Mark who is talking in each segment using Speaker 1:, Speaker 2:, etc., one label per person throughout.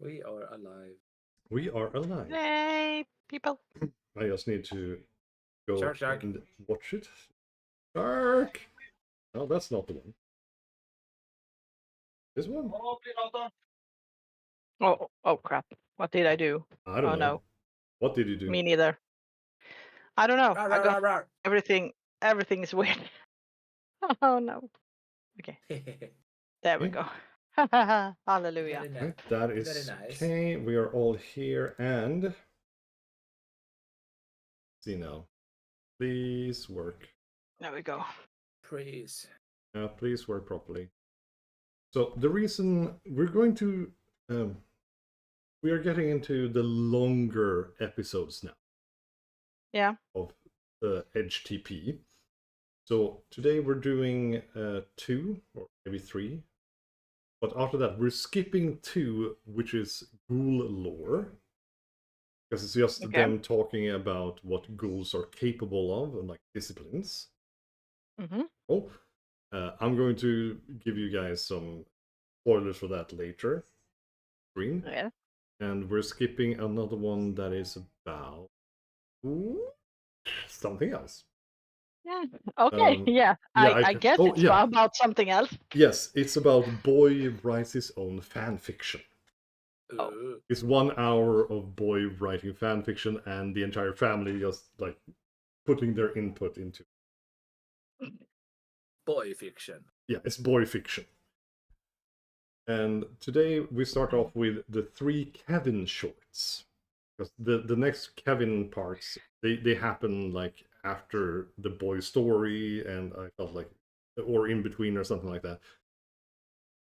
Speaker 1: We are alive.
Speaker 2: We are alive.
Speaker 3: Hey, people.
Speaker 2: I just need to go
Speaker 1: Shark.
Speaker 2: and watch it. Shark! No, that's not the one. This one?
Speaker 3: Oh crap. What did I do?
Speaker 2: I don't know.
Speaker 3: No.
Speaker 2: What did you do?
Speaker 3: Me neither. I don't know.
Speaker 1: Rawr,
Speaker 3: I got
Speaker 1: rawr, rawr,
Speaker 3: everything. Everything is weird. Oh no. Okay,
Speaker 1: rawr.
Speaker 3: there we
Speaker 2: Okay.
Speaker 3: go. Hallelujah.
Speaker 1: Very nice.
Speaker 2: Right, that is
Speaker 1: Very nice.
Speaker 2: okay. We are all here and see now. Please work.
Speaker 3: There we go.
Speaker 1: Praise.
Speaker 2: Please work properly. So the reason we're going to we are getting into the longer episodes now.
Speaker 3: Yeah.
Speaker 2: Of the Edge TP. So today we're doing 2 or maybe 3. But after that we're skipping 2, which is ghoul lore. Because it's just them talking about what ghouls are capable of and like disciplines.
Speaker 3: Mm-hmm.
Speaker 2: Oh, I'm going to give you guys some spoilers for that later. Screen.
Speaker 3: Yeah.
Speaker 2: And we're skipping another one that is about something else.
Speaker 3: Yeah. Okay. Yeah. I guess it's about something else.
Speaker 2: Yes, it's about boy writes his own fan fiction.
Speaker 3: Oh.
Speaker 2: It's 1 hour of boy writing fan fiction and the entire family just like putting their input into
Speaker 1: boy fiction.
Speaker 2: Yeah, it's boy fiction. And today we start off with the 3 Kevin shorts. Because the next Kevin parts, they happen like after the boy story, and I felt like, or in between or something like that.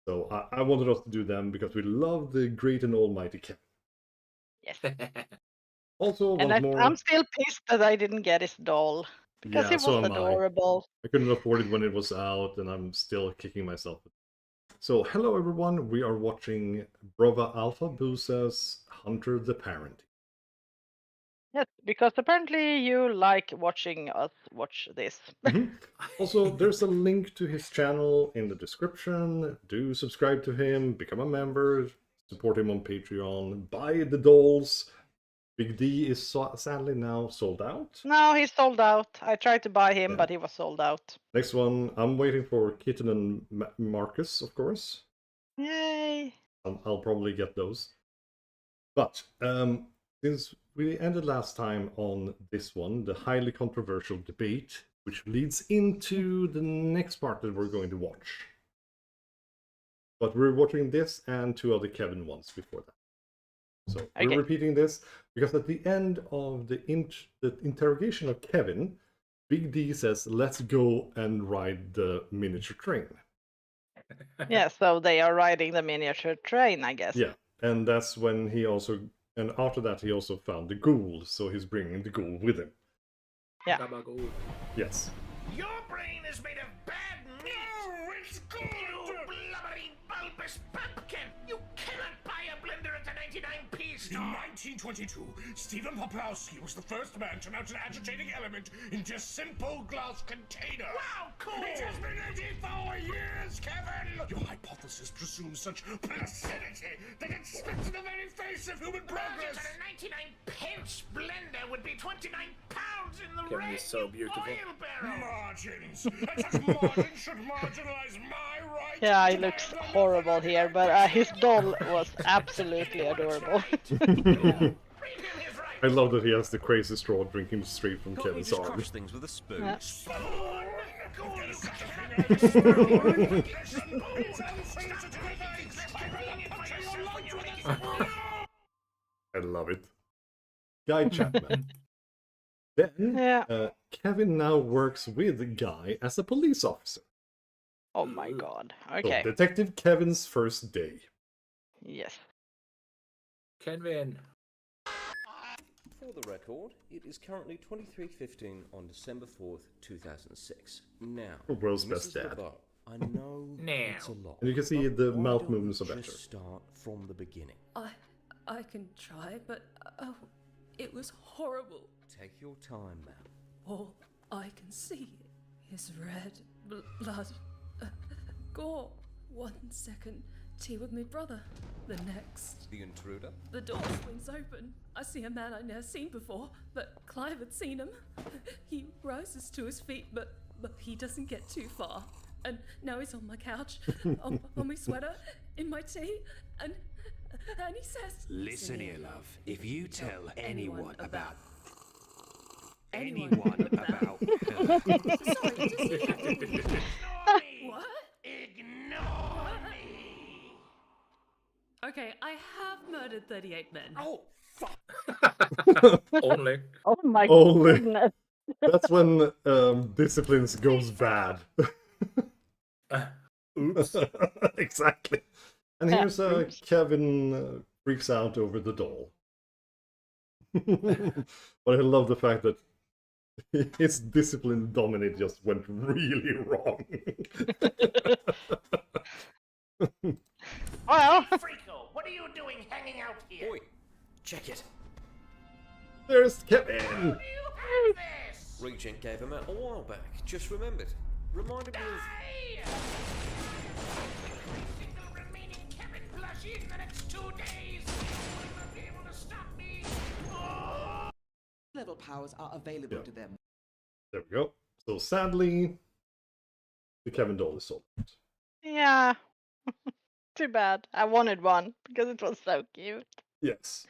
Speaker 2: So I wanted us to do them because we love the great and almighty Kevin.
Speaker 3: Yes.
Speaker 2: Also,
Speaker 3: and I'm still pissed that I didn't get his doll. Because it was adorable.
Speaker 2: I couldn't afford it when it was out, and I'm still kicking myself. So, hello everyone, we are watching Brova Alfabusa's Hunter the Parent.
Speaker 3: Yes, because apparently you like watching us watch this.
Speaker 2: Also, there's a link to his channel in the description. Do subscribe to him, become a member, support him on Patreon, buy the dolls. Big D is sadly now sold out.
Speaker 3: No, he's sold out. I tried to buy him, but he was sold out.
Speaker 2: Next one, I'm waiting for Kitten and Marcus, of course.
Speaker 3: Yay!
Speaker 2: I'll probably get those. But since we ended last time on this one, the highly controversial debate, which leads into the next part that we're going to watch. But we're watching this and 2 other Kevin ones before that. So we're repeating this because at the end of the interrogation of Kevin, Big D says, "Let's go and ride the miniature train."
Speaker 3: Yeah, so they are riding the miniature train, I guess.
Speaker 2: Yeah, and that's when he also, and after that he also found the ghoul, so he's bringing the ghoul with him.
Speaker 3: Yeah.
Speaker 2: Yes.
Speaker 4: Your brain is made of bad meat. Oh, it's good. You blubbery, bulbous pumpkin. You cannot buy a blender at the 99p store. In 1922, Stephen Poplowski was the first man to mount an agitating element into a simple glass container. Wow, cool. It has been 84 years, Kevin. Your hypothesis presumes such placidity that it spits in the very face of human progress. At a 99p blender would be 29 pounds in the
Speaker 1: Kevin is so beautiful.
Speaker 4: oil barrel. Margins. And such margins should marginalize my right.
Speaker 3: Yeah, he looks horrible here, but his doll was absolutely adorable.
Speaker 2: I love that he has the crazy straw drinking straight from Kevin's arm.
Speaker 5: Crush things with a spoon.
Speaker 3: Yeah.
Speaker 2: I love it. Guy Chapman. Then Kevin now works with Guy as a police officer.
Speaker 3: Oh my god. Okay.
Speaker 2: So, Detective Kevin's first day.
Speaker 3: Yes.
Speaker 1: Kevin.
Speaker 5: For the record, it is currently 23:15 on December 4th, 2006. Now,
Speaker 2: World's best dad.
Speaker 5: LeBeau, I know it's a lot.
Speaker 2: And you can see the
Speaker 5: why
Speaker 2: mouth
Speaker 5: don't
Speaker 2: movements are
Speaker 5: we
Speaker 2: better.
Speaker 5: just start from the beginning.
Speaker 6: I can try, but it was horrible.
Speaker 5: Take your time, ma'am.
Speaker 6: All I can see is red blood, gore. 1 second tea with my brother. The next.
Speaker 5: The intruder?
Speaker 6: The door swings open. I see a man I'd never seen before, but Clive had seen him. He rises to his feet, but he doesn't get too far. And now he's on my couch, on my sweater, in my tea, and he says,
Speaker 4: Listen here, love. If you tell anyone about
Speaker 6: Sorry, what?
Speaker 4: Ignore me.
Speaker 6: Okay, I have murdered 38 men.
Speaker 5: Oh, fuck!
Speaker 1: Only.
Speaker 3: Oh my
Speaker 2: Only.
Speaker 3: goodness.
Speaker 2: That's when disciplines goes bad.
Speaker 1: Oops.
Speaker 2: Exactly. And
Speaker 3: Yeah,
Speaker 2: here's
Speaker 3: oops.
Speaker 2: Kevin freaks out over the doll. But I love the fact that his discipline dominate just went really wrong.
Speaker 3: Well,
Speaker 4: Freako, what are you doing hanging out here?
Speaker 5: Oi, check it.
Speaker 2: There's Kevin!
Speaker 4: You have this.
Speaker 5: Regent gave him out a while back. Just remembered. Reminded me of...
Speaker 4: Die! Every single remaining Kevin plushie in the next 2 days. You will not be able to stop me. Oh!
Speaker 7: Level powers are available
Speaker 2: Yeah.
Speaker 7: to them.
Speaker 2: There we go. So sadly, the Kevin doll is sold.
Speaker 3: yeah. Too bad. I wanted one because it was so cute.
Speaker 2: Yes.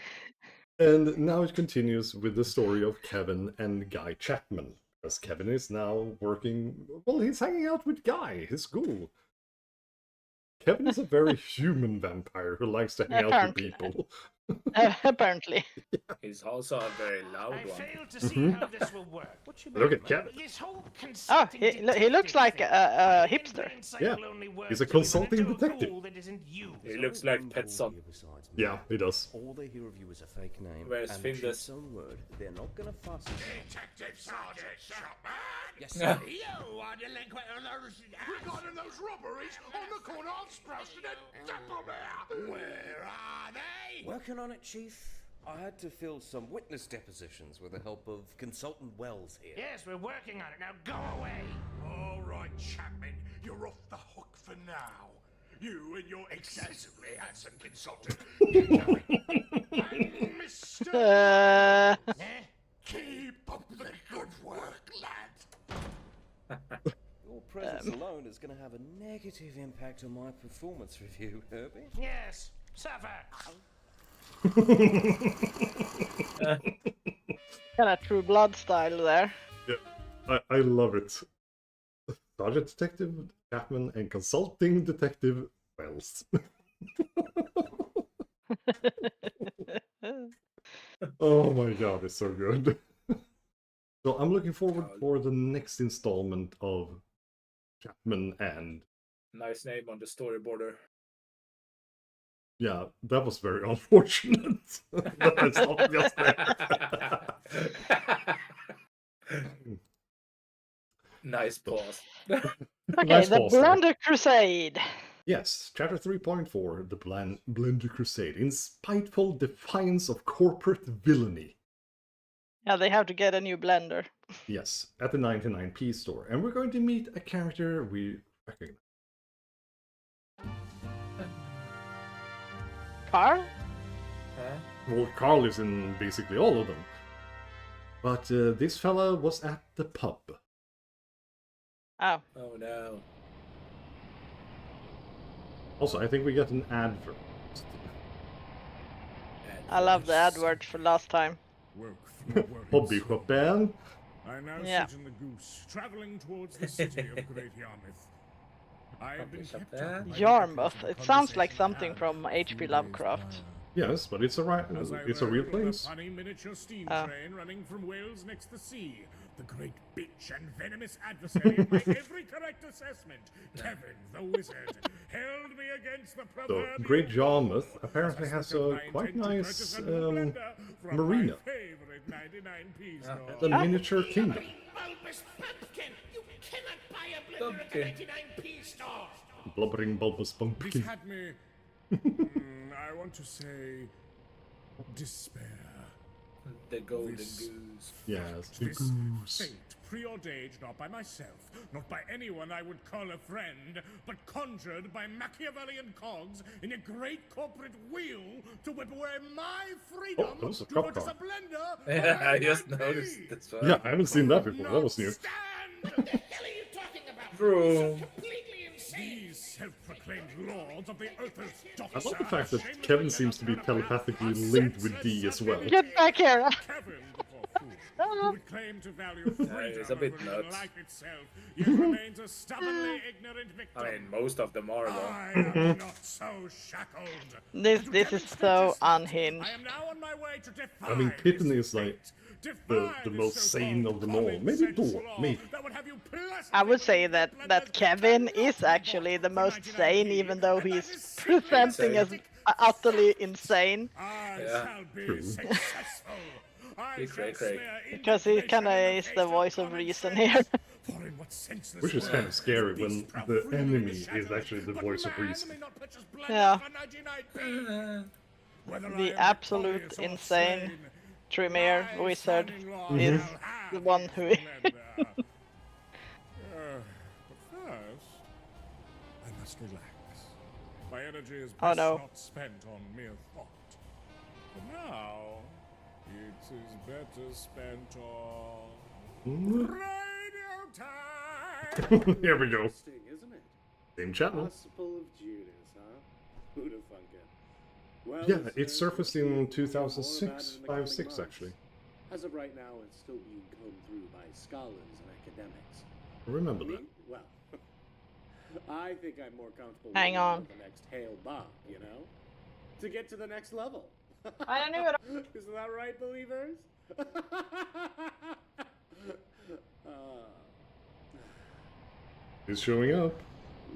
Speaker 2: And now it continues with the story of Kevin and Guy Chapman. Because Kevin is now working... Well, he's hanging out with Guy, his ghoul. Kevin is a very human vampire who likes to hang out with
Speaker 3: Apparently.
Speaker 2: people.
Speaker 3: Apparently.
Speaker 1: He's also a very loud
Speaker 4: I
Speaker 1: one.
Speaker 4: fail to see how this will work. What you
Speaker 2: Look
Speaker 4: mean,
Speaker 2: at
Speaker 4: man?
Speaker 2: Kevin.
Speaker 4: This whole
Speaker 3: Oh,
Speaker 4: consulting
Speaker 3: he looks
Speaker 4: detective
Speaker 3: like
Speaker 4: thing.
Speaker 3: a
Speaker 4: In
Speaker 3: hipster.
Speaker 4: plain sight
Speaker 2: Yeah,
Speaker 4: will only work
Speaker 2: he's a
Speaker 4: till you run
Speaker 2: consulting
Speaker 4: into a
Speaker 2: detective.
Speaker 4: ghoul that isn't you.
Speaker 1: He looks like Petson.
Speaker 2: Yeah, he does.
Speaker 5: All they hear of you is a fake name.
Speaker 1: Where's
Speaker 5: and
Speaker 1: Fingers?
Speaker 5: Chief's own word. They're not gonna fuss.
Speaker 4: Detective Sergeant Chapman!
Speaker 5: Yes, sir.
Speaker 4: You are delinquent on those... Regarding those robberies on the corner of Sproston and Dapplemere! Where are they?
Speaker 5: Working on it, Chief. I had to fill some witness depositions with the help of consultant Wells here.
Speaker 4: Yes, we're working on it. Now go away. All right, Chapman. You're off the hook for now. You and your excessively handsome consultant. And Mr. Keep up the good work, lad.
Speaker 5: Your presence alone is going to have a negative impact on my performance review, Herbie.
Speaker 4: Yes, suffer.
Speaker 3: Kind of True Blood style there.
Speaker 2: Yeah, I love it. Sergeant Detective Chapman and Consulting Detective Wells. Oh my god, it's so good. So I'm looking forward for the next installment of Chapman and...
Speaker 1: Nice name on the storyboarder.
Speaker 2: Yeah, that was very unfortunate. That I stopped just there.
Speaker 1: Nice pause.
Speaker 3: Okay,
Speaker 2: Nice
Speaker 3: the
Speaker 2: pause there.
Speaker 3: Blunder Crusade.
Speaker 2: Yes, Chapter 3.4, the Blender Crusade, in spiteful defiance of corporate villainy.
Speaker 3: Yeah, they have to get a new blender.
Speaker 2: Yes, at the 99p store. And we're going to meet a character we recognize.
Speaker 3: Carl?
Speaker 1: Huh?
Speaker 2: Well, Carl is in basically all of them. But this fella was at the pub.
Speaker 3: Oh.
Speaker 1: Oh no.
Speaker 2: Also, I think we got an advert.
Speaker 3: I love the AdWords for last time.
Speaker 2: Hobby shoppen.
Speaker 8: I now
Speaker 3: Yeah.
Speaker 8: sit in the Goose, traveling towards the city of Great Yarmouth. I have been kept up by
Speaker 3: Yarmouth.
Speaker 8: occasional
Speaker 3: It sounds like
Speaker 8: conversation
Speaker 3: something from
Speaker 8: and
Speaker 3: H.P.
Speaker 8: few
Speaker 3: Lovecraft.
Speaker 8: days
Speaker 2: Yes, but it's a
Speaker 8: As I
Speaker 2: it's a real
Speaker 8: rode on
Speaker 2: place.
Speaker 8: A funny miniature steam
Speaker 3: Oh.
Speaker 8: train running from Wales next to the sea. The great bitch and venomous adversary of my every correct assessment, Kevin the Wizard, held me against the
Speaker 2: So,
Speaker 8: proverbial
Speaker 2: Great
Speaker 8: wall
Speaker 2: Yarmouth apparently
Speaker 8: as I
Speaker 2: has
Speaker 8: stuck
Speaker 2: a
Speaker 8: my
Speaker 2: quite
Speaker 8: intent to
Speaker 2: nice
Speaker 8: purchase a new blender from
Speaker 2: marina.
Speaker 8: My favorite 99p store.
Speaker 2: The miniature kingdom.
Speaker 4: Bulbous pumpkin! You cannot buy a blender at the
Speaker 1: Pumpkin.
Speaker 4: 99p store!
Speaker 2: Blubbering bulbous
Speaker 8: This
Speaker 2: pumpkin.
Speaker 8: had me, I want to say, despair.
Speaker 1: The golden
Speaker 8: This-
Speaker 1: goose.
Speaker 2: Yes, the
Speaker 8: This
Speaker 2: goose.
Speaker 8: fate preordained not by myself, not by anyone I would call a friend, but conjured by Machiavellian cogs in a great corporate wheel to whip away my freedom
Speaker 2: Oh, that was a
Speaker 8: to
Speaker 2: cop
Speaker 8: purchase
Speaker 2: car.
Speaker 8: a blender.
Speaker 1: Yeah, I
Speaker 8: by
Speaker 1: just
Speaker 8: me.
Speaker 1: noticed. That's why.
Speaker 2: Yeah, I haven't seen that before. That was new.
Speaker 8: Stand!
Speaker 4: What the hell are you talking about?
Speaker 1: Bro.
Speaker 4: Completely insane.
Speaker 8: These self-proclaimed lords of the Earth's
Speaker 2: I love the fact that Kevin seems to be telepathically linked with D as well.
Speaker 3: Get back here!
Speaker 8: Kevin, the poor fool, who would claim to value freedom
Speaker 1: he's a bit
Speaker 8: over even
Speaker 1: nuts.
Speaker 8: life itself, yet remains a stubbornly ignorant victim.
Speaker 1: I mean, most of them are though.
Speaker 8: I am not so shackled.
Speaker 3: This is so unhinged.
Speaker 8: I am now on my way to defy
Speaker 2: I mean, Kitten
Speaker 8: this
Speaker 2: is like
Speaker 8: fate, defy
Speaker 2: the
Speaker 8: this
Speaker 2: most sane
Speaker 8: so-called
Speaker 2: of them all.
Speaker 8: common
Speaker 2: Maybe
Speaker 8: sense
Speaker 2: Thor,
Speaker 8: law
Speaker 2: maybe.
Speaker 8: that would have you
Speaker 3: I would
Speaker 8: pleasantly
Speaker 3: say that Kevin is actually the most sane, even though he's presenting as utterly insane.
Speaker 8: I
Speaker 1: Yeah.
Speaker 8: shall be
Speaker 2: True.
Speaker 8: successful. I
Speaker 1: He's
Speaker 8: shall
Speaker 1: cray-cray.
Speaker 8: smear
Speaker 3: Because he
Speaker 8: indignation
Speaker 3: kinda
Speaker 8: in
Speaker 3: is the
Speaker 8: face
Speaker 3: voice of
Speaker 8: common
Speaker 3: reason
Speaker 8: sense.
Speaker 3: here.
Speaker 8: For in what senseless
Speaker 2: Which is kind of
Speaker 8: words
Speaker 2: scary
Speaker 8: these
Speaker 2: when
Speaker 8: proud
Speaker 2: the
Speaker 8: freedom
Speaker 2: enemy
Speaker 8: is
Speaker 2: is
Speaker 8: shattered,
Speaker 2: actually the
Speaker 8: but
Speaker 2: voice of
Speaker 8: man
Speaker 2: reason.
Speaker 8: may not purchase blenders
Speaker 3: Yeah.
Speaker 8: for 99p. Whether
Speaker 3: The
Speaker 8: I am
Speaker 3: absolute
Speaker 8: victorious or
Speaker 3: insane
Speaker 8: slain,
Speaker 3: Tremere
Speaker 8: my
Speaker 3: wizard
Speaker 8: standing law
Speaker 3: is
Speaker 8: shall have
Speaker 3: the one who
Speaker 8: its blender. But first, I must relax. My energy is
Speaker 3: Oh,
Speaker 8: best
Speaker 3: no.
Speaker 8: not spent on mere thought. For now, it is better spent on radio time.
Speaker 2: Here we go.
Speaker 9: Interesting, isn't it?
Speaker 2: Same channel.
Speaker 9: Gospel of Judas, huh? Who'da thunk it? Well,
Speaker 2: Yeah,
Speaker 9: listeners,
Speaker 2: it surfaced in
Speaker 9: we'll hear more
Speaker 2: 2006,
Speaker 9: about it in the coming
Speaker 2: 5-6
Speaker 9: months.
Speaker 2: actually.
Speaker 9: As of right now, it's still being combed through by scholars and academics.
Speaker 2: I remember
Speaker 9: Me?
Speaker 2: that.
Speaker 9: Well, I think I'm more comfortable
Speaker 3: Hang
Speaker 9: waiting
Speaker 3: on.
Speaker 9: for the next Hail Bob, you know? To get to the next level.
Speaker 3: I knew it.
Speaker 9: Isn't that right, believers?
Speaker 2: He's showing up.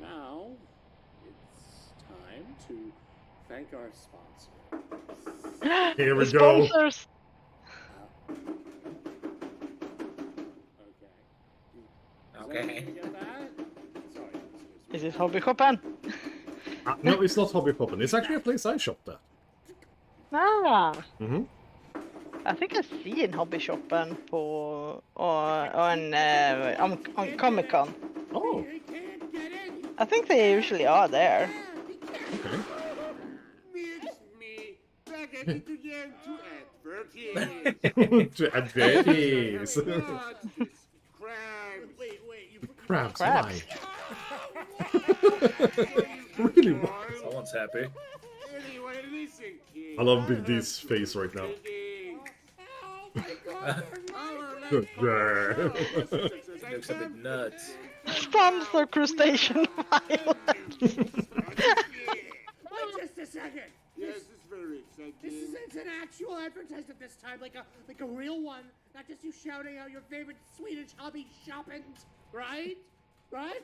Speaker 9: Now, it's time to thank our sponsor.
Speaker 2: Here we
Speaker 3: The
Speaker 2: go.
Speaker 3: sponsors.
Speaker 9: Okay.
Speaker 1: Okay.
Speaker 9: Get that? Sorry, excuse me.
Speaker 3: Is it Hobby Shoppen?
Speaker 2: No, it's not Hobby Poppin'. It's actually a place I shopped at.
Speaker 3: Ah,
Speaker 2: Mm-hmm.
Speaker 3: I think I've seen Hobby Shoppen on Comic Con.
Speaker 2: Oh,
Speaker 3: I think they usually are there.
Speaker 2: okay.
Speaker 9: It's me, back at it again to advertise.
Speaker 2: To advertise.
Speaker 9: Not this crab. Wait, you
Speaker 2: Crabs,
Speaker 3: Crabs.
Speaker 2: why? Really? Why?
Speaker 1: Someone's happy.
Speaker 9: Anyway, listen, kid.
Speaker 2: I love Big D's face right now.
Speaker 9: Good
Speaker 1: Looks a bit nuts.
Speaker 3: Sponsor crustacean violence.
Speaker 4: Just a second.
Speaker 9: Yes, it's very exciting.
Speaker 4: This isn't an actual advertisement this time, like a real one. Not just you shouting out your favorite Swedish hobby shoppings, right? Right?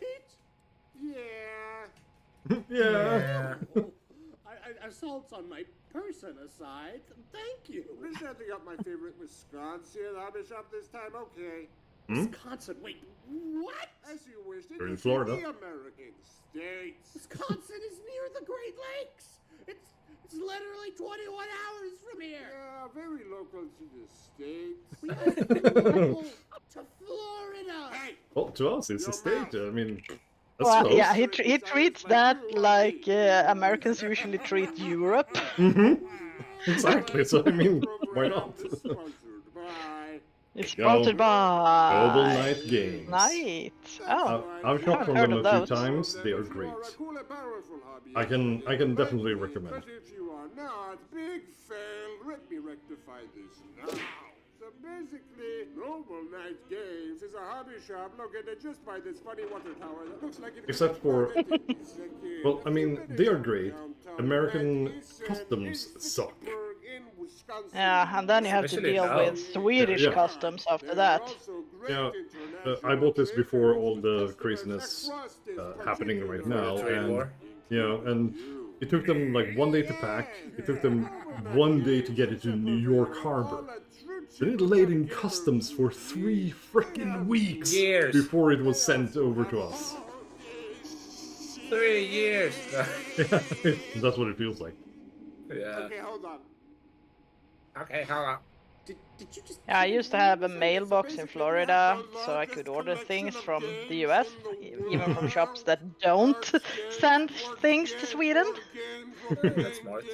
Speaker 9: Yeah.
Speaker 2: Yeah.
Speaker 9: Assaults on my person aside, thank you. We're setting up my favorite Wisconsin hobby shop this time, okay. Wisconsin, wait, what? As you wished,
Speaker 2: You're in
Speaker 9: is
Speaker 2: Florida.
Speaker 9: the American States.
Speaker 4: Wisconsin is near the Great Lakes. It's literally 21 hours from here.
Speaker 9: Yeah, very local to the States.
Speaker 4: We have local to Florida.
Speaker 9: Hey,
Speaker 2: Well, to us, it's a state. I mean, that's
Speaker 3: Well,
Speaker 2: close.
Speaker 3: yeah, he treats that like Americans usually treat Europe.
Speaker 2: Exactly. So, I mean, why not?
Speaker 9: Sponsored by...
Speaker 3: It's sponsored by
Speaker 2: Global Night Games.
Speaker 3: Night. Oh,
Speaker 2: I've shopped from
Speaker 3: heard
Speaker 2: them
Speaker 3: of
Speaker 2: a few
Speaker 3: those.
Speaker 2: times. They are great. I can definitely recommend.
Speaker 9: But if you are not, big fail, let me rectify this now. So basically, Noble Night Games is a hobby shop located just by this funny water tower that looks like it could
Speaker 2: Except
Speaker 9: be
Speaker 2: for-
Speaker 9: converted into a
Speaker 2: Well, I mean, they are great.
Speaker 9: downtown
Speaker 2: American
Speaker 9: Madison
Speaker 2: customs
Speaker 9: in
Speaker 2: suck.
Speaker 9: Fitchburg in Wisconsin.
Speaker 3: Yeah, and then you have to
Speaker 1: Especially
Speaker 3: deal
Speaker 1: now.
Speaker 3: with Swedish
Speaker 2: Yeah.
Speaker 3: customs after
Speaker 9: There
Speaker 3: that.
Speaker 9: are also great
Speaker 2: Yeah,
Speaker 9: international
Speaker 2: I bought this before all
Speaker 9: trade
Speaker 2: the
Speaker 9: fairs with
Speaker 2: craziness
Speaker 9: customers across this
Speaker 2: happening right
Speaker 9: particular
Speaker 2: now,
Speaker 1: Trade
Speaker 2: and
Speaker 1: war.
Speaker 2: yeah, and it took them like 1 day to pack. It took them 1 day to get it to New York Harbor. Then it laid in customs for 3 freaking weeks
Speaker 1: Years.
Speaker 2: before it was sent over to us.
Speaker 1: 3 years.
Speaker 2: That's what it feels like.
Speaker 1: Yeah.
Speaker 9: Okay, hold on.
Speaker 1: Okay, hold on.
Speaker 7: Did you just
Speaker 3: Yeah, I used to have a mailbox in Florida, so I could order things from the US, even from shops that don't send things to Sweden.
Speaker 1: That's smart.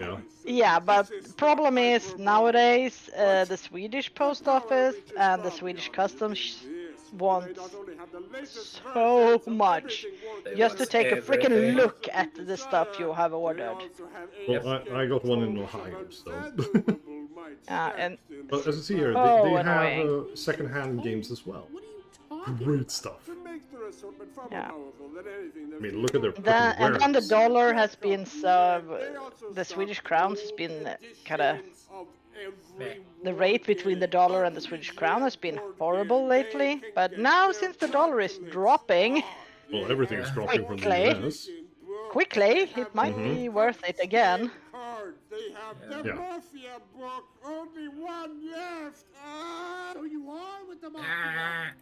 Speaker 2: Yeah.
Speaker 3: Yeah, but the problem is nowadays the Swedish post office and the Swedish customs want so much just to take a freaking
Speaker 1: everything.
Speaker 3: look at the stuff you have ordered.
Speaker 2: Well, I got one in Ohio, so.
Speaker 3: And
Speaker 2: But as you see here,
Speaker 3: Oh,
Speaker 2: they have
Speaker 3: annoying.
Speaker 2: second-hand games as well.
Speaker 7: What are you talking
Speaker 2: Great stuff.
Speaker 3: Yeah.
Speaker 2: I mean, look at their
Speaker 3: and then the
Speaker 2: wares.
Speaker 3: dollar has been so the Swedish crowns has been kind of the rate between the dollar and the Swedish crown has been horrible lately. But now since the dollar is dropping
Speaker 2: Well, everything is dropping from the
Speaker 3: Quickly.
Speaker 2: US.
Speaker 3: quickly, it might be worth it again.
Speaker 9: They have the
Speaker 2: Yeah.
Speaker 9: Mafia book. Only one left.
Speaker 7: So you are with the mafia.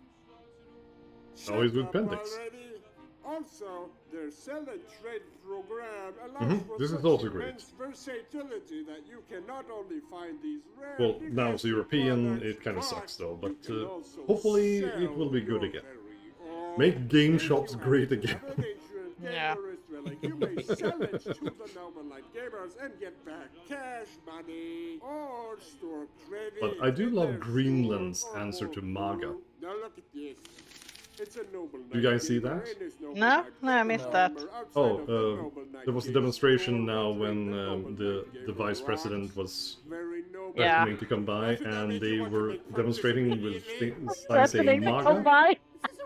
Speaker 2: Always with
Speaker 9: Shut up
Speaker 2: Pendix.
Speaker 9: already. Also, their sell and trade program allows for
Speaker 2: This is
Speaker 9: such
Speaker 2: also great.
Speaker 9: immense versatility that you can not only find these rare
Speaker 2: Well, now it's
Speaker 9: defective
Speaker 2: European,
Speaker 9: products,
Speaker 2: it kind of sucks though, but
Speaker 9: you can also
Speaker 2: hopefully
Speaker 9: sell
Speaker 2: it will be good
Speaker 9: your
Speaker 2: again.
Speaker 9: very own.
Speaker 2: Make game shops great again.
Speaker 3: Yeah.
Speaker 9: You may sell it to the normal light gamers and get back cash money or store credit.
Speaker 2: But I do
Speaker 9: in
Speaker 2: love
Speaker 9: their
Speaker 2: Greenland's
Speaker 9: store or
Speaker 2: answer to
Speaker 9: mobile.
Speaker 2: MAGA.
Speaker 9: Now look at this. It's a noble
Speaker 2: You
Speaker 9: night
Speaker 2: guys see
Speaker 9: gamer,
Speaker 2: that?
Speaker 9: and there's no
Speaker 3: No,
Speaker 9: night
Speaker 3: no, I missed
Speaker 9: gamer
Speaker 3: that.
Speaker 9: outside
Speaker 2: Oh,
Speaker 9: of the noble night
Speaker 2: there was a
Speaker 9: gamer
Speaker 2: demonstration
Speaker 9: store
Speaker 2: now
Speaker 9: that
Speaker 2: when
Speaker 9: the noble
Speaker 2: the
Speaker 9: night
Speaker 2: vice
Speaker 9: gamer
Speaker 2: president
Speaker 9: rocks.
Speaker 2: was
Speaker 9: Very noble.
Speaker 3: Yeah.
Speaker 2: threatening to come by, and they were demonstrating with signs
Speaker 3: Threatening
Speaker 2: saying
Speaker 3: to
Speaker 2: MAGA.
Speaker 3: come by.
Speaker 7: This is a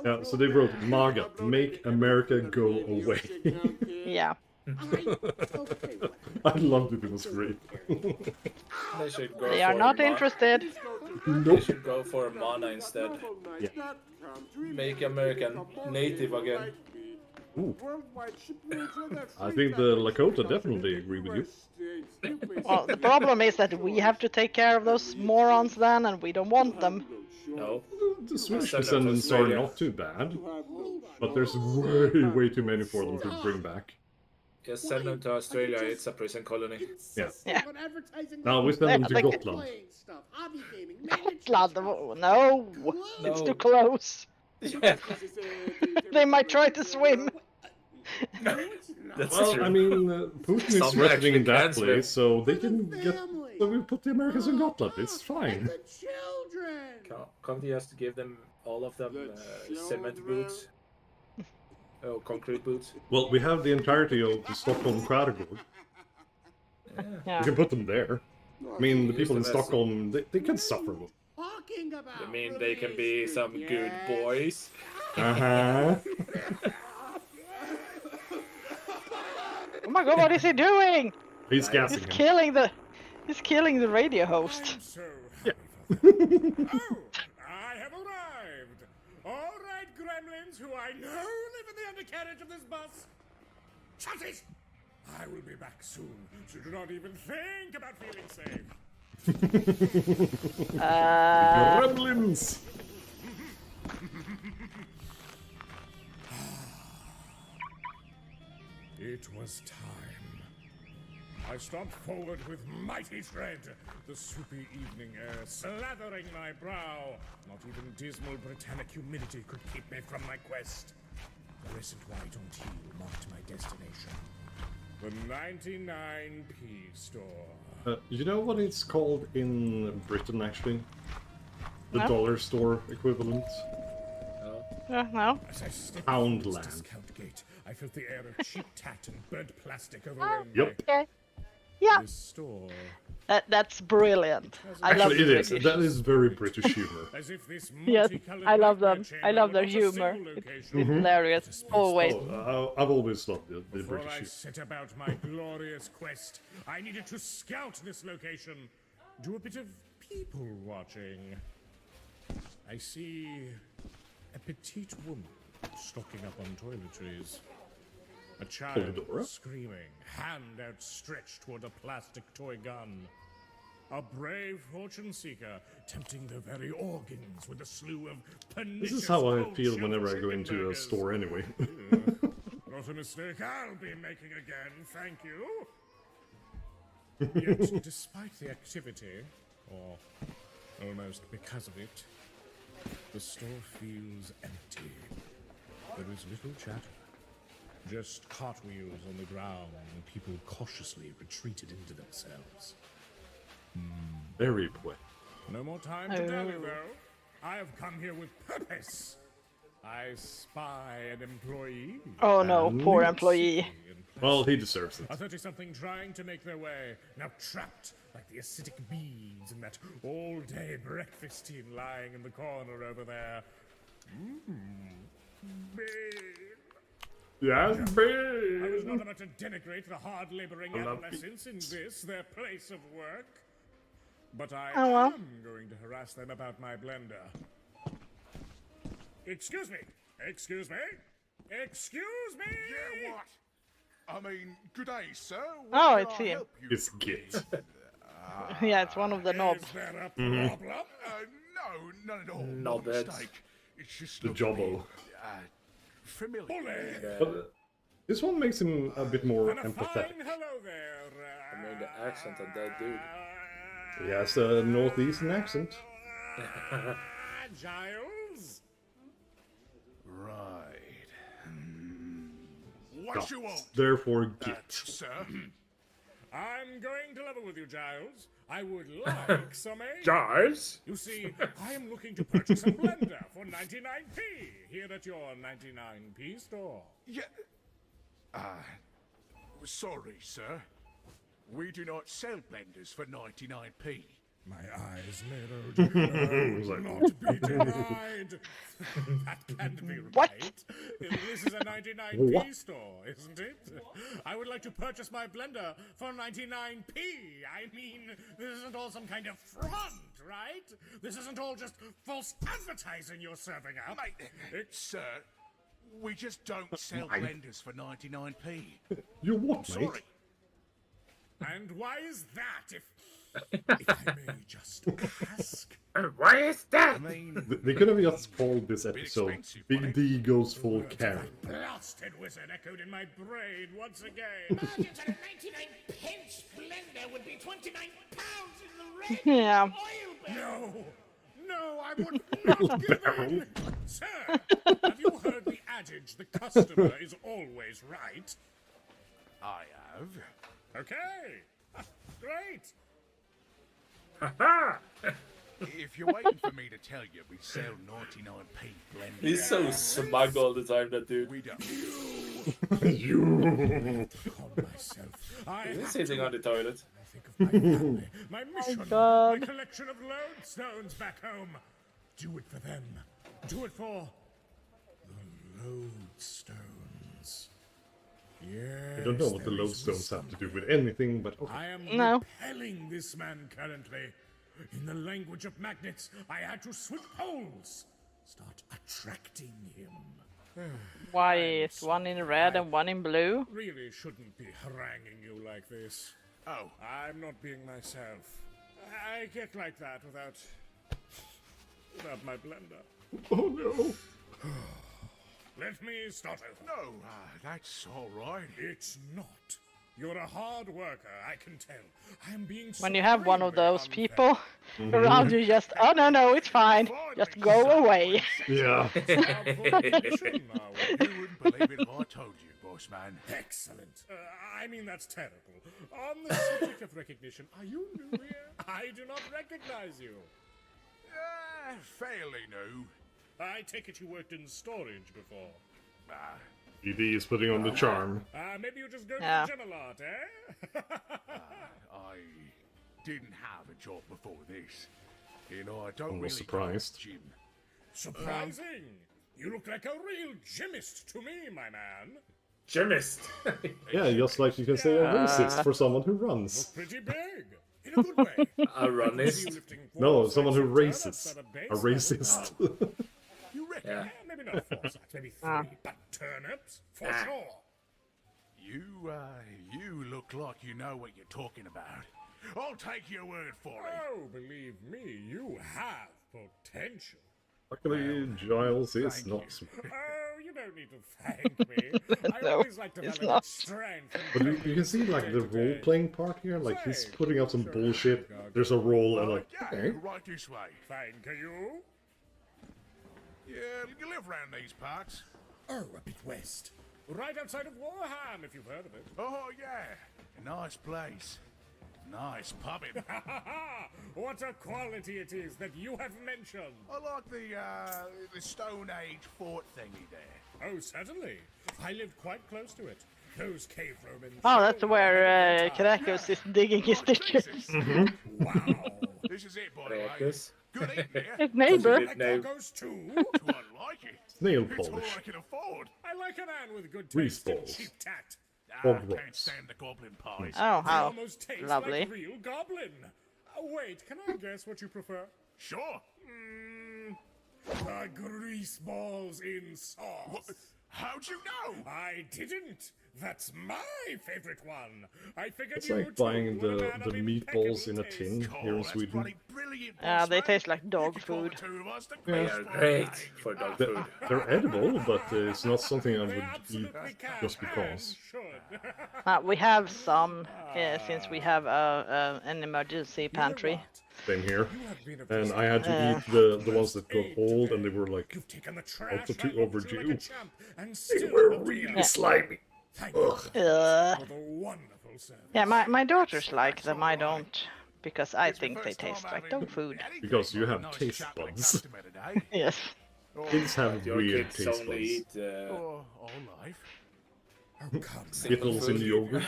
Speaker 7: radio
Speaker 2: Yeah, so they wrote MAGA, Make America Go Away.
Speaker 3: Yeah.
Speaker 7: okay, whatever.
Speaker 2: I loved it, it was great.
Speaker 1: They should go
Speaker 3: They are
Speaker 1: for
Speaker 3: not
Speaker 1: Ma-
Speaker 3: interested.
Speaker 1: They should go for Mana instead.
Speaker 2: Yeah.
Speaker 1: Make American native again.
Speaker 2: Ooh. I think the Lakota definitely agree with you.
Speaker 3: Well, the problem is that we have to take care of those morons then, and we don't want them.
Speaker 1: No.
Speaker 2: The Swedish
Speaker 1: Send them to
Speaker 2: descendants are
Speaker 1: Australia.
Speaker 2: not too bad, but there's way too many for them to bring back.
Speaker 1: Just send them to Australia, it's a prison colony.
Speaker 2: Yeah.
Speaker 3: Yeah.
Speaker 7: What advertising
Speaker 2: Now we send them to
Speaker 3: Like-
Speaker 2: Gotland.
Speaker 7: playing stuff, hobby gaming, management
Speaker 3: Gotland, no, it's
Speaker 1: No.
Speaker 3: too close.
Speaker 1: Yeah,
Speaker 3: They might try to swim.
Speaker 1: that's
Speaker 2: Well,
Speaker 1: true.
Speaker 2: I mean, Putin is
Speaker 1: Some
Speaker 2: threatening in
Speaker 1: actually
Speaker 2: that
Speaker 1: can swim.
Speaker 2: place, so they can get.
Speaker 7: family.
Speaker 2: So we put the Americans in Gotland. It's fine.
Speaker 7: The children.
Speaker 1: Can't you just give them, all of them, cement boots? Oh, concrete boots?
Speaker 2: Well, we have the entirety of the Stockholm Skärgård.
Speaker 3: Yeah.
Speaker 2: We can put them there. I mean, the people in
Speaker 1: Use them as-
Speaker 2: Stockholm, they can suffer.
Speaker 7: Talking about.
Speaker 1: You mean they can be some good boys?
Speaker 2: Uh-huh.
Speaker 3: Oh my god, what is he doing?
Speaker 2: He's gassing
Speaker 3: He's
Speaker 2: him.
Speaker 3: killing the radio host.
Speaker 8: I'm so
Speaker 2: Yeah.
Speaker 8: Oh, I have arrived. All right, gremlins who I know live in the undercarriage of this bus. Shut it! I will be back soon, so do not even think about feeling safe.
Speaker 2: Gremlins!
Speaker 8: It was time. I stomped forward with mighty tread, the soupy evening air slathering my brow. Not even dismal Britannic humidity could keep me from my quest. The recent white on teal marked my destination. The 99p store.
Speaker 2: You know what it's called in Britain, actually? The
Speaker 3: No.
Speaker 2: dollar store equivalent?
Speaker 3: No.
Speaker 8: As I stepped
Speaker 2: Poundland.
Speaker 8: through its discount gate, I felt the air of cheap tat and burnt plastic overwhelm
Speaker 2: Yep.
Speaker 8: me.
Speaker 3: Okay. Yeah,
Speaker 8: This store,
Speaker 3: that's brilliant. I love
Speaker 2: Actually,
Speaker 3: the
Speaker 2: it is.
Speaker 3: British.
Speaker 2: That is very British humor.
Speaker 8: as if this
Speaker 3: Yes,
Speaker 8: multicolored
Speaker 3: I love
Speaker 8: nightmare
Speaker 3: them.
Speaker 8: chamber
Speaker 3: I love their
Speaker 8: were not a
Speaker 3: humor.
Speaker 8: single
Speaker 3: It's
Speaker 8: location.
Speaker 3: hilarious. Always.
Speaker 2: Oh, I've always loved the
Speaker 8: Before
Speaker 2: British
Speaker 8: I
Speaker 2: humor.
Speaker 8: set about my glorious quest, I needed to scout this location, do a bit of people watching. I see a petite woman stocking up on toiletries. A child
Speaker 2: Polydora?
Speaker 8: screaming, hand outstretched toward a plastic toy gun. A brave fortune seeker tempting the very organs with a slew of pernicious
Speaker 2: This is how I
Speaker 8: cold
Speaker 2: feel
Speaker 8: shell
Speaker 2: whenever I go
Speaker 8: chicken
Speaker 2: into a
Speaker 8: burgers.
Speaker 2: store anyway.
Speaker 8: Not a mistake I'll be making again, thank you. Yet, despite the activity, or almost because of it, the store feels empty. There is little chatter. Just cartwheels on the ground and people cautiously retreated into themselves.
Speaker 2: Very poetic.
Speaker 8: No more time to dally, though. I have come here with purpose. I spy an employee.
Speaker 3: Oh no, poor employee.
Speaker 2: Well, he deserves it.
Speaker 8: A 30-something trying to make their way, now trapped like the acidic bees in that all-day breakfast tin lying in the corner over there. Babe.
Speaker 2: Yes,
Speaker 8: I was
Speaker 2: babe.
Speaker 8: not about to denigrate the hard-laboring adolescents in this, their place of work. But I am going to harass them about my blender. Excuse me! Excuse me! Excuse me!
Speaker 10: Yeah, what? I mean, good day, sir.
Speaker 3: Oh, it's him.
Speaker 2: It's Git.
Speaker 3: Yeah, it's one of the knobs.
Speaker 8: Is there a problem?
Speaker 10: No, none at all.
Speaker 1: Not
Speaker 10: No
Speaker 1: that.
Speaker 10: mistake. It's just
Speaker 2: The jobbo.
Speaker 10: familiar.
Speaker 8: Bully!
Speaker 2: But this one makes him a bit more
Speaker 8: And a
Speaker 2: empathetic.
Speaker 8: fine hello there.
Speaker 1: I mean, the accent of that dude.
Speaker 2: He has a northeastern accent.
Speaker 8: Giles?
Speaker 10: Right. What you want,
Speaker 2: Therefore, Git.
Speaker 10: sir?
Speaker 8: I'm going to level with you, Giles. I would like some aid.
Speaker 1: Giles?
Speaker 8: You see, I am looking to purchase a blender for 99p here at your 99p store.
Speaker 10: Yeah. Sorry, sir. We do not sell blenders for 99p.
Speaker 8: My eyes narrowed. Not be denied. That can't be right.
Speaker 3: What?
Speaker 8: This is a 99p store, isn't it? I would like to purchase my blender for 99p. I mean, this isn't all some kind of front, right? This isn't all just false advertising you're serving up.
Speaker 10: Mate, sir, we just don't sell blenders for 99p.
Speaker 2: You what, mate?
Speaker 10: Sorry.
Speaker 8: And why is that, if I may just ask?
Speaker 1: Why is that?
Speaker 10: I mean,
Speaker 2: They could have just called this episode
Speaker 10: expensive,
Speaker 2: Big
Speaker 10: wasn't
Speaker 2: D Goes Full Karen.
Speaker 8: Blasted wizard echoed in my brain once again.
Speaker 4: Margins on a 99p blender would be 29 pounds in the red
Speaker 3: Yeah.
Speaker 4: oil barrel.
Speaker 8: No, I would not give in. Sir, have you heard the adage, the customer is always right?
Speaker 10: I have.
Speaker 8: Okay, great.
Speaker 10: If you're waiting for me to tell you we sell 99p blenders,
Speaker 1: He's so smug all the time, that dude.
Speaker 10: we don't.
Speaker 8: Call myself. I
Speaker 1: He's
Speaker 8: have
Speaker 1: sitting
Speaker 8: to
Speaker 1: on the toilet.
Speaker 8: I think of my family, my mission, my
Speaker 3: God.
Speaker 8: collection of lodestones back home. Do it for them. Do it for the lodestones. Yes.
Speaker 2: I don't know what the
Speaker 8: there is
Speaker 2: lodestones have
Speaker 8: wisdom.
Speaker 2: to do with anything, but okay.
Speaker 8: I am
Speaker 3: No.
Speaker 8: repelling this man currently. In the language of magnets, I had to switch poles. Start attracting him.
Speaker 3: Why is one in red and one in blue?
Speaker 8: Really shouldn't be haranguing you like this.
Speaker 10: Oh,
Speaker 8: I'm not being myself. I get like that without my blender.
Speaker 2: Oh no!
Speaker 8: Let me start over.
Speaker 10: no, that's all right.
Speaker 8: It's not. You're a hard worker, I can tell. I am being
Speaker 3: When you have one of
Speaker 8: supremely
Speaker 3: those
Speaker 8: unfair.
Speaker 3: people around you, just oh no, it's fine, just go away.
Speaker 2: Yeah.
Speaker 8: Obligation, now.
Speaker 10: You wouldn't believe it if I told you, boss man.
Speaker 8: Excellent. I mean, that's terrible. On the subject of recognition, are you new here? I do not recognize you.
Speaker 10: Fairly new.
Speaker 8: I take it you worked in storage before.
Speaker 2: BD is putting on the charm.
Speaker 8: Maybe you just go to
Speaker 3: Yeah.
Speaker 8: the gym a lot, eh?
Speaker 10: I didn't have a job before this. You know, I don't
Speaker 2: Almost
Speaker 10: really
Speaker 2: surprised.
Speaker 10: go to the gym.
Speaker 8: Surprising. You look like a real gymist to me, my man.
Speaker 1: Gymist.
Speaker 2: Yeah, just like you can say a racist for someone who runs.
Speaker 8: Pretty big. In a good way.
Speaker 1: A runnist.
Speaker 8: You lifting
Speaker 2: No,
Speaker 8: 4
Speaker 2: someone who
Speaker 8: sets of turnips
Speaker 2: races.
Speaker 8: at
Speaker 2: A
Speaker 8: base level.
Speaker 2: racist.
Speaker 10: You reckon?
Speaker 1: Yeah.
Speaker 8: Maybe not 4 sets, maybe 3, but turnips for sure.
Speaker 10: You look like you know what you're talking about. I'll take your word for it.
Speaker 8: Oh, believe me, you have potential.
Speaker 2: Luckily, Giles is
Speaker 10: Thank
Speaker 2: not.
Speaker 10: you.
Speaker 8: Oh, you you don't need to thank me. I
Speaker 3: No,
Speaker 8: always like to
Speaker 3: it's
Speaker 8: develop
Speaker 3: not.
Speaker 8: strength.
Speaker 2: But you can see like the role-playing part here, like he's putting out some bullshit. There's a role and like, okay.
Speaker 10: Right this way.
Speaker 8: Thank you.
Speaker 10: Yeah, you live round these parts.
Speaker 8: Oh, a bit west. Right outside of Warham, if you've heard of it.
Speaker 10: Oh, yeah. A nice place. Nice pubbing.
Speaker 8: What a quality it is that you have mentioned.
Speaker 10: I like the Stone Age fort thingy there.
Speaker 8: Oh, certainly. I lived quite close to it. Those cave Romans.
Speaker 3: Oh, that's where Krakos is digging his ditches.
Speaker 8: Wow.
Speaker 10: This is it, by the way.
Speaker 1: Krakus.
Speaker 10: Good eating here.
Speaker 3: His neighbor.
Speaker 1: It's a bit name.
Speaker 8: Goes too.
Speaker 10: I like it.
Speaker 2: Snail
Speaker 10: It's all
Speaker 2: polish.
Speaker 10: I can afford.
Speaker 8: I like a man with good
Speaker 2: Grease
Speaker 8: taste and
Speaker 2: balls.
Speaker 8: cheap tat.
Speaker 10: I
Speaker 2: Frog
Speaker 10: can't
Speaker 2: rolls.
Speaker 10: stand the goblin pies.
Speaker 3: Oh,
Speaker 8: They
Speaker 3: how
Speaker 8: almost taste
Speaker 3: lovely.
Speaker 8: like real goblin. Wait, can I guess what you prefer?
Speaker 10: Sure.
Speaker 8: The grease balls in sauce.
Speaker 10: What? How'd you know?
Speaker 8: I didn't. That's my favorite one. I figured
Speaker 2: It's
Speaker 8: you
Speaker 2: like
Speaker 8: two
Speaker 2: buying
Speaker 8: were a
Speaker 2: the
Speaker 8: man of
Speaker 2: meatballs in a
Speaker 8: impeccable
Speaker 2: tin
Speaker 8: taste.
Speaker 2: here in
Speaker 10: that's
Speaker 2: Sweden.
Speaker 10: bloody brilliant,
Speaker 3: Yeah,
Speaker 10: boss,
Speaker 3: they
Speaker 10: mate.
Speaker 3: taste like
Speaker 10: You
Speaker 3: dog
Speaker 10: could call
Speaker 3: food.
Speaker 10: the two of us the
Speaker 2: Yeah.
Speaker 10: best
Speaker 1: They're
Speaker 10: part
Speaker 1: great
Speaker 10: of the
Speaker 1: for
Speaker 10: day,
Speaker 1: dog
Speaker 10: you
Speaker 1: food.
Speaker 10: know.
Speaker 2: They're edible, but it's not something I
Speaker 8: They
Speaker 2: would eat
Speaker 8: absolutely can
Speaker 2: just
Speaker 8: and
Speaker 2: because.
Speaker 8: should.
Speaker 3: We have some, since we have an emergency pantry.
Speaker 2: Same here.
Speaker 8: You have been of
Speaker 2: And
Speaker 8: this
Speaker 2: I had to
Speaker 3: Yeah.
Speaker 2: eat the ones that got old and they were like,
Speaker 8: You've taken the trash
Speaker 2: also too
Speaker 8: out of you
Speaker 2: overdue.
Speaker 8: like a champ, and
Speaker 2: they
Speaker 8: still
Speaker 2: were
Speaker 8: not
Speaker 2: really
Speaker 8: yet.
Speaker 2: slimy.
Speaker 8: Thank you
Speaker 2: Ugh.
Speaker 8: for the wonderful service.
Speaker 3: Yeah, my daughters like them. I don't, because I think they taste like dog food.
Speaker 2: Because you have
Speaker 10: Nice
Speaker 2: taste
Speaker 10: chap like
Speaker 2: buds.
Speaker 10: customer today.
Speaker 3: Yes.
Speaker 2: Kids have
Speaker 1: Your
Speaker 2: weird
Speaker 1: kids
Speaker 2: taste
Speaker 1: only
Speaker 2: buds.
Speaker 1: eat
Speaker 10: Oh, all life.
Speaker 8: Oh, come
Speaker 2: Skittles in the yogurt.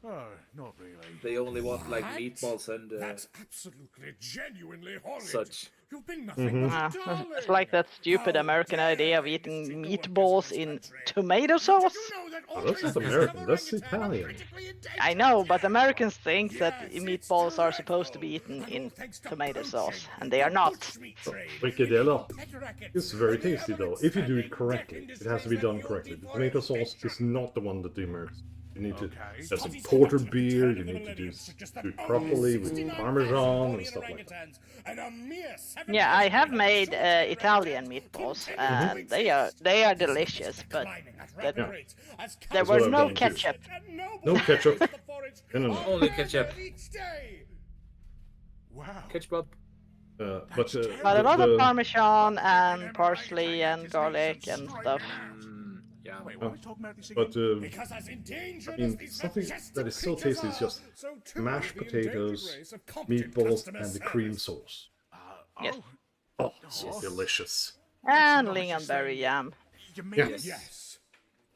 Speaker 10: Oh, not really.
Speaker 1: They only want like
Speaker 8: What?
Speaker 1: meatballs and
Speaker 8: That's absolutely, genuinely horrid.
Speaker 1: such.
Speaker 8: You've been nothing but a
Speaker 3: It's
Speaker 8: darling.
Speaker 3: like that stupid
Speaker 8: How
Speaker 3: American
Speaker 8: dare
Speaker 3: idea of
Speaker 8: you
Speaker 3: eating
Speaker 8: support
Speaker 3: meatballs
Speaker 8: this
Speaker 3: in
Speaker 8: country?
Speaker 3: tomato sauce.
Speaker 8: You know that all
Speaker 2: Oh, that's not
Speaker 8: countries
Speaker 2: American,
Speaker 8: have
Speaker 2: that's
Speaker 8: orangutan are
Speaker 2: Italian.
Speaker 8: critically endangered.
Speaker 3: I know, but Americans think that
Speaker 8: Yes, it's
Speaker 3: meatballs are supposed to be
Speaker 8: delightful.
Speaker 3: eaten
Speaker 8: And
Speaker 3: in
Speaker 8: all thanks to
Speaker 3: tomato
Speaker 8: poaching,
Speaker 3: sauce, and they are
Speaker 8: the
Speaker 3: not.
Speaker 8: bushmeat trade.
Speaker 2: Frikadella.
Speaker 8: Pet rackets.
Speaker 2: It's very
Speaker 8: And the
Speaker 2: tasty
Speaker 8: other
Speaker 2: though, if you do it
Speaker 8: outstanding
Speaker 2: correctly.
Speaker 8: deck
Speaker 2: It has to be done
Speaker 8: industries
Speaker 2: correctly.
Speaker 8: that
Speaker 2: The
Speaker 8: fuel
Speaker 2: tomato sauce is
Speaker 8: deforestation.
Speaker 2: not the one that they merge. You need to
Speaker 10: Okay.
Speaker 2: have some
Speaker 8: Scotty's
Speaker 2: porter
Speaker 8: got to
Speaker 2: beer,
Speaker 8: return
Speaker 2: you
Speaker 8: in the
Speaker 2: need to do
Speaker 8: millennium to just
Speaker 2: it
Speaker 8: that
Speaker 2: properly with
Speaker 8: 69,000
Speaker 2: parmesan and
Speaker 8: Bornean
Speaker 2: stuff like that.
Speaker 8: orangutans and a mere 7
Speaker 3: Yeah, I have
Speaker 8: million
Speaker 3: made
Speaker 8: short-haired
Speaker 3: Italian
Speaker 8: orangutans
Speaker 3: meatballs,
Speaker 8: continue to
Speaker 3: and they are
Speaker 8: exist.
Speaker 3: delicious, but
Speaker 8: Declining at
Speaker 3: that-
Speaker 8: rapid rates as
Speaker 3: there
Speaker 2: what
Speaker 3: was
Speaker 2: I've
Speaker 3: no
Speaker 2: done too.
Speaker 3: ketchup.
Speaker 8: and
Speaker 2: No ketchup.
Speaker 8: the forage
Speaker 2: No.
Speaker 8: are
Speaker 1: Only ketchup.
Speaker 8: gathered each day.
Speaker 10: Wow.
Speaker 1: Ketchup.
Speaker 2: But
Speaker 3: But a lot
Speaker 2: the-
Speaker 3: of parmesan and parsley and garlic and stuff.
Speaker 1: Yeah.
Speaker 10: Wait, what are we talking about this again?
Speaker 2: But
Speaker 8: Because as endangered
Speaker 2: I mean,
Speaker 8: as these
Speaker 2: something
Speaker 8: majestic
Speaker 2: that is so
Speaker 8: creatures
Speaker 2: tasty is
Speaker 8: are,
Speaker 2: just
Speaker 8: so too
Speaker 2: mashed
Speaker 8: are the endangered
Speaker 2: potatoes,
Speaker 8: race of competent
Speaker 2: meatballs,
Speaker 8: customer
Speaker 2: and the
Speaker 8: service.
Speaker 2: cream sauce.
Speaker 3: Yes.
Speaker 2: Oh, so delicious.
Speaker 3: And lingonberry yam.
Speaker 10: You mean
Speaker 2: Yeah.
Speaker 8: Yes,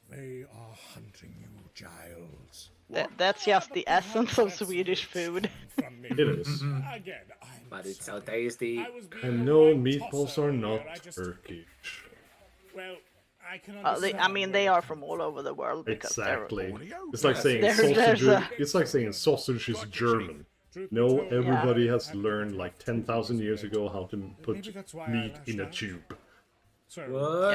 Speaker 8: they are hunting you, Giles.
Speaker 3: That's just the essence of Swedish food.
Speaker 8: From me.
Speaker 2: It is.
Speaker 8: Again, I'm
Speaker 1: But it's so
Speaker 8: sorry.
Speaker 1: tasty.
Speaker 8: I was being
Speaker 2: And
Speaker 8: a
Speaker 2: no,
Speaker 8: right
Speaker 2: meatballs
Speaker 8: tosser
Speaker 2: are
Speaker 8: earlier.
Speaker 2: not
Speaker 8: I just-
Speaker 2: Turkish.
Speaker 8: Well, I can
Speaker 3: I
Speaker 8: understand
Speaker 3: mean,
Speaker 8: where
Speaker 3: they
Speaker 8: you're
Speaker 3: are
Speaker 8: coming
Speaker 3: from all over the world because
Speaker 2: Exactly.
Speaker 10: Audio?
Speaker 2: It's like saying
Speaker 3: There's
Speaker 2: sausage.
Speaker 3: a-
Speaker 2: It's like saying sausage is German. No, everybody has learned like 10,000 years ago how to put
Speaker 8: Maybe that's why I
Speaker 2: meat
Speaker 8: lashed
Speaker 2: in a
Speaker 8: out.
Speaker 2: tube.
Speaker 8: So,
Speaker 1: What?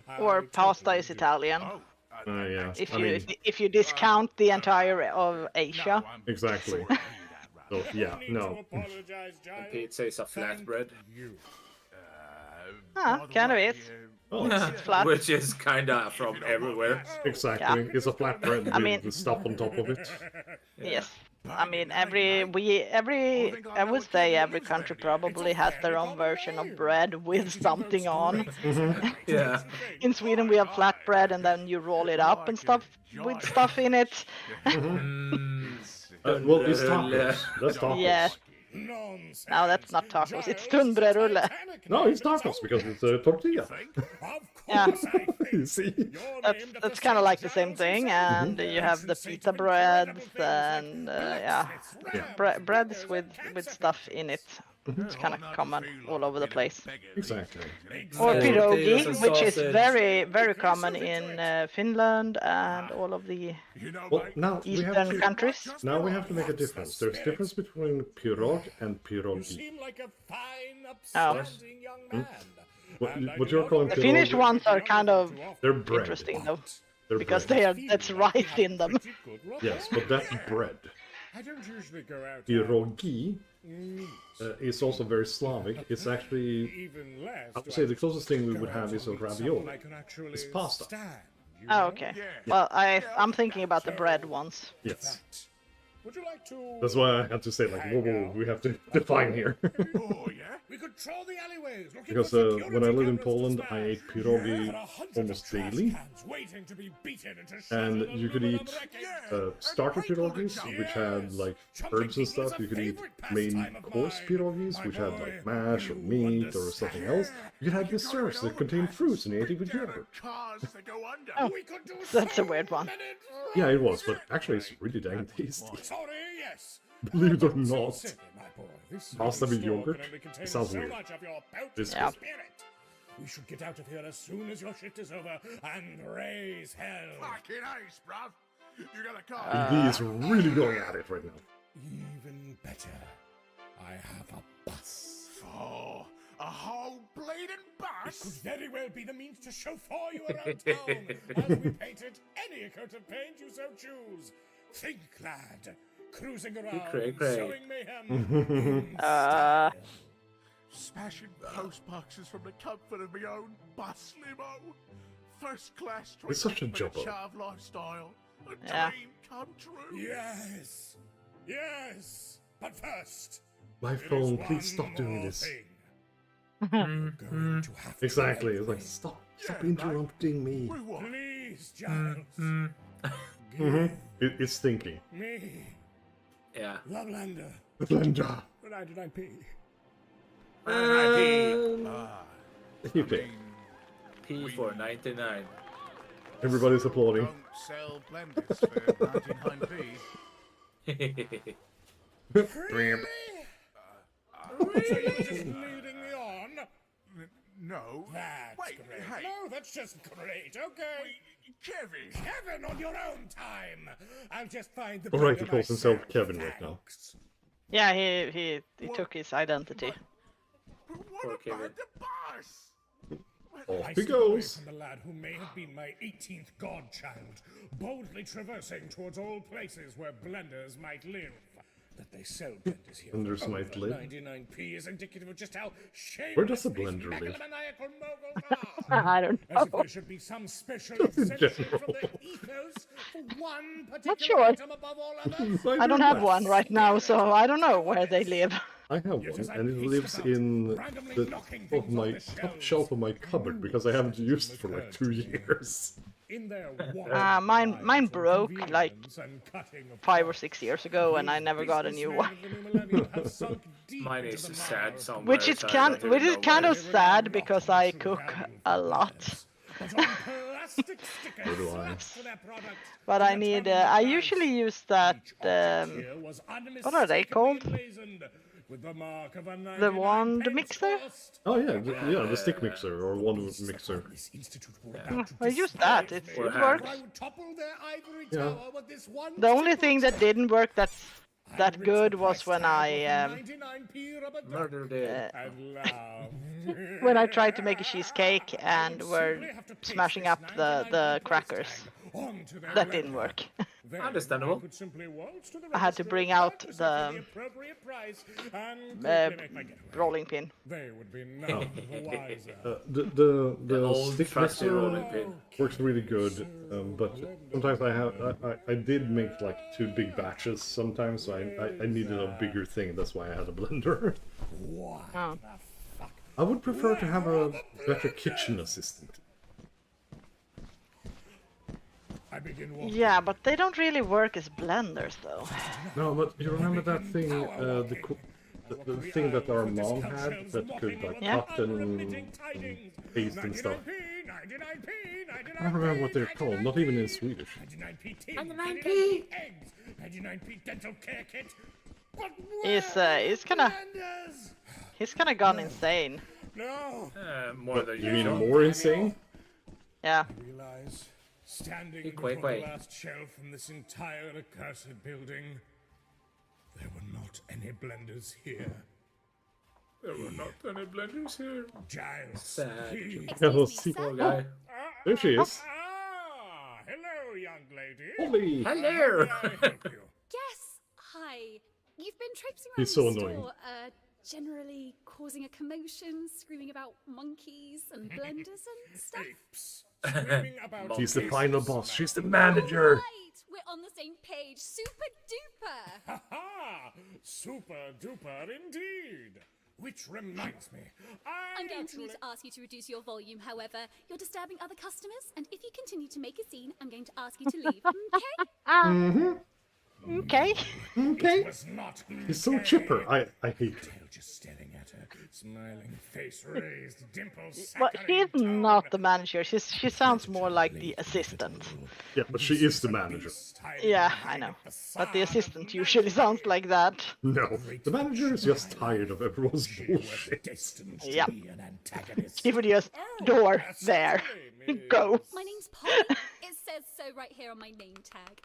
Speaker 3: Yeah. Or pasta is Italian.
Speaker 10: Oh,
Speaker 2: Yeah,
Speaker 3: If
Speaker 2: I
Speaker 3: you
Speaker 2: mean,
Speaker 3: if you discount the entire of Asia.
Speaker 10: I'm
Speaker 2: exactly.
Speaker 10: sorry to hear that, Ralph.
Speaker 2: So yeah,
Speaker 8: need to
Speaker 2: no.
Speaker 8: apologize, Giles.
Speaker 1: Pizza is a
Speaker 8: Thank
Speaker 1: flatbread.
Speaker 8: you.
Speaker 3: Ah,
Speaker 10: By the
Speaker 3: kind of
Speaker 10: way,
Speaker 3: is.
Speaker 2: Oh,
Speaker 3: It's flat.
Speaker 1: Which is kinda from everywhere.
Speaker 2: exactly.
Speaker 3: Yeah.
Speaker 2: It's a flatbread with
Speaker 3: I mean-
Speaker 2: the stuff on top of it.
Speaker 3: Yes. I mean, I would say every country probably has their own version of bread with something on.
Speaker 1: Yeah.
Speaker 3: In Sweden, we have flatbread, and then you roll it up and stuff with stuff in it.
Speaker 2: Well, it's tacos. That's tacos.
Speaker 3: Yeah.
Speaker 8: Nonsense.
Speaker 3: No, that's not tacos. It's tunnbrödsrulle.
Speaker 2: No, it's tacos because it's a tortilla.
Speaker 8: Of
Speaker 3: Yeah.
Speaker 8: course I think.
Speaker 2: You see?
Speaker 8: You're named
Speaker 3: That's
Speaker 8: after
Speaker 3: kind of like the
Speaker 8: Saint
Speaker 3: same thing,
Speaker 8: Giles
Speaker 3: and
Speaker 8: himself.
Speaker 3: you have the
Speaker 8: Since
Speaker 3: pita
Speaker 8: Saint incredible
Speaker 3: breads
Speaker 8: things like
Speaker 3: and
Speaker 8: blacksmiths,
Speaker 3: yeah,
Speaker 8: rams,
Speaker 3: breads
Speaker 8: burgers,
Speaker 3: with
Speaker 8: and
Speaker 3: stuff in it. It's kind of common all over the place.
Speaker 2: Exactly.
Speaker 3: Or
Speaker 1: Yeah.
Speaker 3: pierogi,
Speaker 1: Potatoes and
Speaker 3: which is
Speaker 1: sausage.
Speaker 3: very common in Finland and all of the
Speaker 10: You know,
Speaker 2: Well,
Speaker 10: mate,
Speaker 2: now we have
Speaker 3: eastern
Speaker 2: to.
Speaker 3: countries.
Speaker 2: Now we have to make a difference. There's difference between pirog and
Speaker 8: You
Speaker 2: pierogi.
Speaker 8: seem like a fine,
Speaker 3: Oh.
Speaker 8: upstanding young man.
Speaker 2: What-
Speaker 8: And I
Speaker 2: what
Speaker 8: do
Speaker 2: you're
Speaker 8: not
Speaker 2: calling
Speaker 3: The
Speaker 2: pierogi-
Speaker 3: Finnish ones are kind of
Speaker 2: They're bread.
Speaker 3: interesting though,
Speaker 2: They're
Speaker 3: because
Speaker 2: bread.
Speaker 3: that's rice in them.
Speaker 2: Yes, but that's bread.
Speaker 8: I don't usually go out.
Speaker 2: Pierogi is also very Slavic. It's actually,
Speaker 8: Even less.
Speaker 2: I would say the closest thing we would have is a ravioli. It's pasta.
Speaker 3: Oh, okay. Well, I'm thinking about the bread ones.
Speaker 2: Yes.
Speaker 8: Would you like to?
Speaker 2: That's why I had to say, like, whoa, we have to define here.
Speaker 8: Oh yeah. We could troll the alleyways.
Speaker 2: Because when I lived in Poland, I ate pierogi almost daily. And you could eat starter pierogis, which had like herbs and stuff. You could eat main course pierogis, which had like mash or meat or something else. You could have desserts that contained fruits and you ate it with yogurt.
Speaker 3: Oh, that's a weird one.
Speaker 2: Yeah, it was, but actually it's really dang tasty. Believe it or not. Pasta with yogurt? It sounds weird.
Speaker 3: Yeah.
Speaker 8: We should get out of here as soon as your shift is over and raise hell.
Speaker 10: Fucking ace, bruv. You got a car?
Speaker 2: He is really going at it right now.
Speaker 8: Even better, I have a bus.
Speaker 10: Oh, a whole bleeding bus?
Speaker 8: It could very well be the means to chauffeur you around town as we painted any coat of paint you so choose. Think, lad. Cruising around, showing mayhem.
Speaker 10: Smashing post boxes from the comfort of my own bus limo. First class
Speaker 2: It's such a jumbo.
Speaker 10: lifestyle. A
Speaker 3: Yeah.
Speaker 10: dream come true.
Speaker 8: Yes, yes. But first,
Speaker 2: My phone, please stop doing this. Exactly. It's like, stop interrupting me.
Speaker 8: Please, Giles.
Speaker 2: It's thinking.
Speaker 8: Me.
Speaker 1: Yeah.
Speaker 8: Lovelander.
Speaker 2: Blender.
Speaker 8: 99p.
Speaker 2: You pick.
Speaker 1: P for 99.
Speaker 2: Everybody's applauding.
Speaker 10: Don't sell blenders for 99p.
Speaker 2: Bram.
Speaker 8: So you're just leading me on?
Speaker 10: No.
Speaker 8: That's
Speaker 10: Wait,
Speaker 8: great.
Speaker 10: hey.
Speaker 8: No, that's just great. Okay.
Speaker 10: Kevin.
Speaker 8: Kevin, on your own time. I'll just find the.
Speaker 2: Alright, he
Speaker 8: blender
Speaker 2: calls himself
Speaker 8: myself,
Speaker 2: Kevin right now.
Speaker 8: thanks.
Speaker 3: Yeah, he took his identity.
Speaker 10: But what
Speaker 1: Poor
Speaker 10: about
Speaker 1: Kevin.
Speaker 10: the bus?
Speaker 2: Off
Speaker 8: I
Speaker 2: he
Speaker 8: step away
Speaker 2: goes.
Speaker 8: from the lad who may have been my 18th godchild, boldly traversing towards all places where blenders might live. That they sell blenders here.
Speaker 2: Blenders
Speaker 8: for
Speaker 2: might
Speaker 8: over
Speaker 2: live?
Speaker 8: 99p is indicative of just how shameless
Speaker 2: Where does a
Speaker 8: these
Speaker 2: blender live?
Speaker 8: megalomaniacal moguls are.
Speaker 3: I don't
Speaker 8: As if
Speaker 3: know.
Speaker 8: there should be some special exemption
Speaker 2: general.
Speaker 8: from their ethos for one
Speaker 3: Not
Speaker 8: particular
Speaker 3: sure.
Speaker 8: item above all others.
Speaker 3: I don't have one right now, so I don't know where they live.
Speaker 2: I have one, and it lives in the top shelf of my cupboard because I haven't used it for like 2 years.
Speaker 8: In their
Speaker 3: Mine broke like 5 or 6 years ago, and I never got a new one.
Speaker 1: Mine is sad somewhere.
Speaker 3: Which is
Speaker 1: so I
Speaker 3: kind,
Speaker 1: don't even
Speaker 3: which is
Speaker 1: know
Speaker 3: kind
Speaker 1: where
Speaker 3: of
Speaker 1: it is.
Speaker 3: sad because I cook a lot.
Speaker 2: So do I.
Speaker 3: But I need. I usually use that. What are they called? The wand mixer.
Speaker 2: Oh yeah, the stick mixer or one mixer.
Speaker 3: I use that. It works.
Speaker 2: Yeah.
Speaker 3: The only thing that didn't work that good was when I
Speaker 1: Murdered it.
Speaker 3: when I tried to make a cheesecake and were smashing up the crackers. That didn't work.
Speaker 1: Understandable.
Speaker 3: I had to bring out the rolling pin.
Speaker 8: They would be none the wiser.
Speaker 2: The
Speaker 1: old
Speaker 2: stick
Speaker 1: trusty
Speaker 2: mixer
Speaker 1: rolling pin.
Speaker 2: works really good, but sometimes I did make like 2 big batches sometimes, so I needed a bigger thing. That's why I had a blender.
Speaker 3: Oh.
Speaker 2: I would prefer to have a better kitchen assistant.
Speaker 3: Yeah, but they don't really work as blenders though.
Speaker 2: No, but you remember that thing, the thing that our mom had that could like
Speaker 3: Yeah.
Speaker 2: cut and paste and stuff. I don't remember what they're called, not even in Swedish.
Speaker 8: 99p. 99p dental care kit.
Speaker 3: He's kinda gone insane.
Speaker 8: No.
Speaker 1: More than
Speaker 2: You mean
Speaker 1: usual.
Speaker 2: more insane?
Speaker 3: Yeah.
Speaker 8: Realize, standing
Speaker 1: Quake,
Speaker 8: before the
Speaker 1: quake.
Speaker 8: last shelf in this entire accursed building, there were not any blenders here.
Speaker 1: There were not any blenders here.
Speaker 8: Giles,
Speaker 1: Sad.
Speaker 8: please.
Speaker 2: Yeah, we'll see.
Speaker 1: Poor guy.
Speaker 2: There she is.
Speaker 8: Ah, hello, young lady.
Speaker 2: Holy!
Speaker 1: Hello!
Speaker 8: How may I help you?
Speaker 11: Yes, Hi. You've been traipsing around
Speaker 2: He's so
Speaker 11: the
Speaker 2: annoying.
Speaker 11: store, generally causing a commotion, screaming about monkeys and blenders and stuff.
Speaker 8: Apes. Screaming about
Speaker 2: She's the
Speaker 8: apes.
Speaker 2: final boss. She's the manager.
Speaker 11: Right, we're on the same page. Super duper.
Speaker 8: Ha ha! Super duper indeed. Which reminds me,
Speaker 11: I'm going to need to ask you to reduce your volume, however. You're disturbing other customers, and if you continue to make a scene, I'm going to ask you to leave, okay?
Speaker 3: Okay.
Speaker 2: Okay.
Speaker 8: It was not
Speaker 2: He's so chipper. I hate him.
Speaker 8: Tail just staring at her, smiling face raised, dimples.
Speaker 3: Well, she's not the manager. She sounds more like the assistant.
Speaker 2: Yeah, but she is the manager.
Speaker 3: Yeah, I know. But the assistant usually sounds like that.
Speaker 2: No, the manager is just tired of everyone's bullshit.
Speaker 3: Yep. She would just door there. Go.
Speaker 11: My name's Polly. It says so right here on my name tag.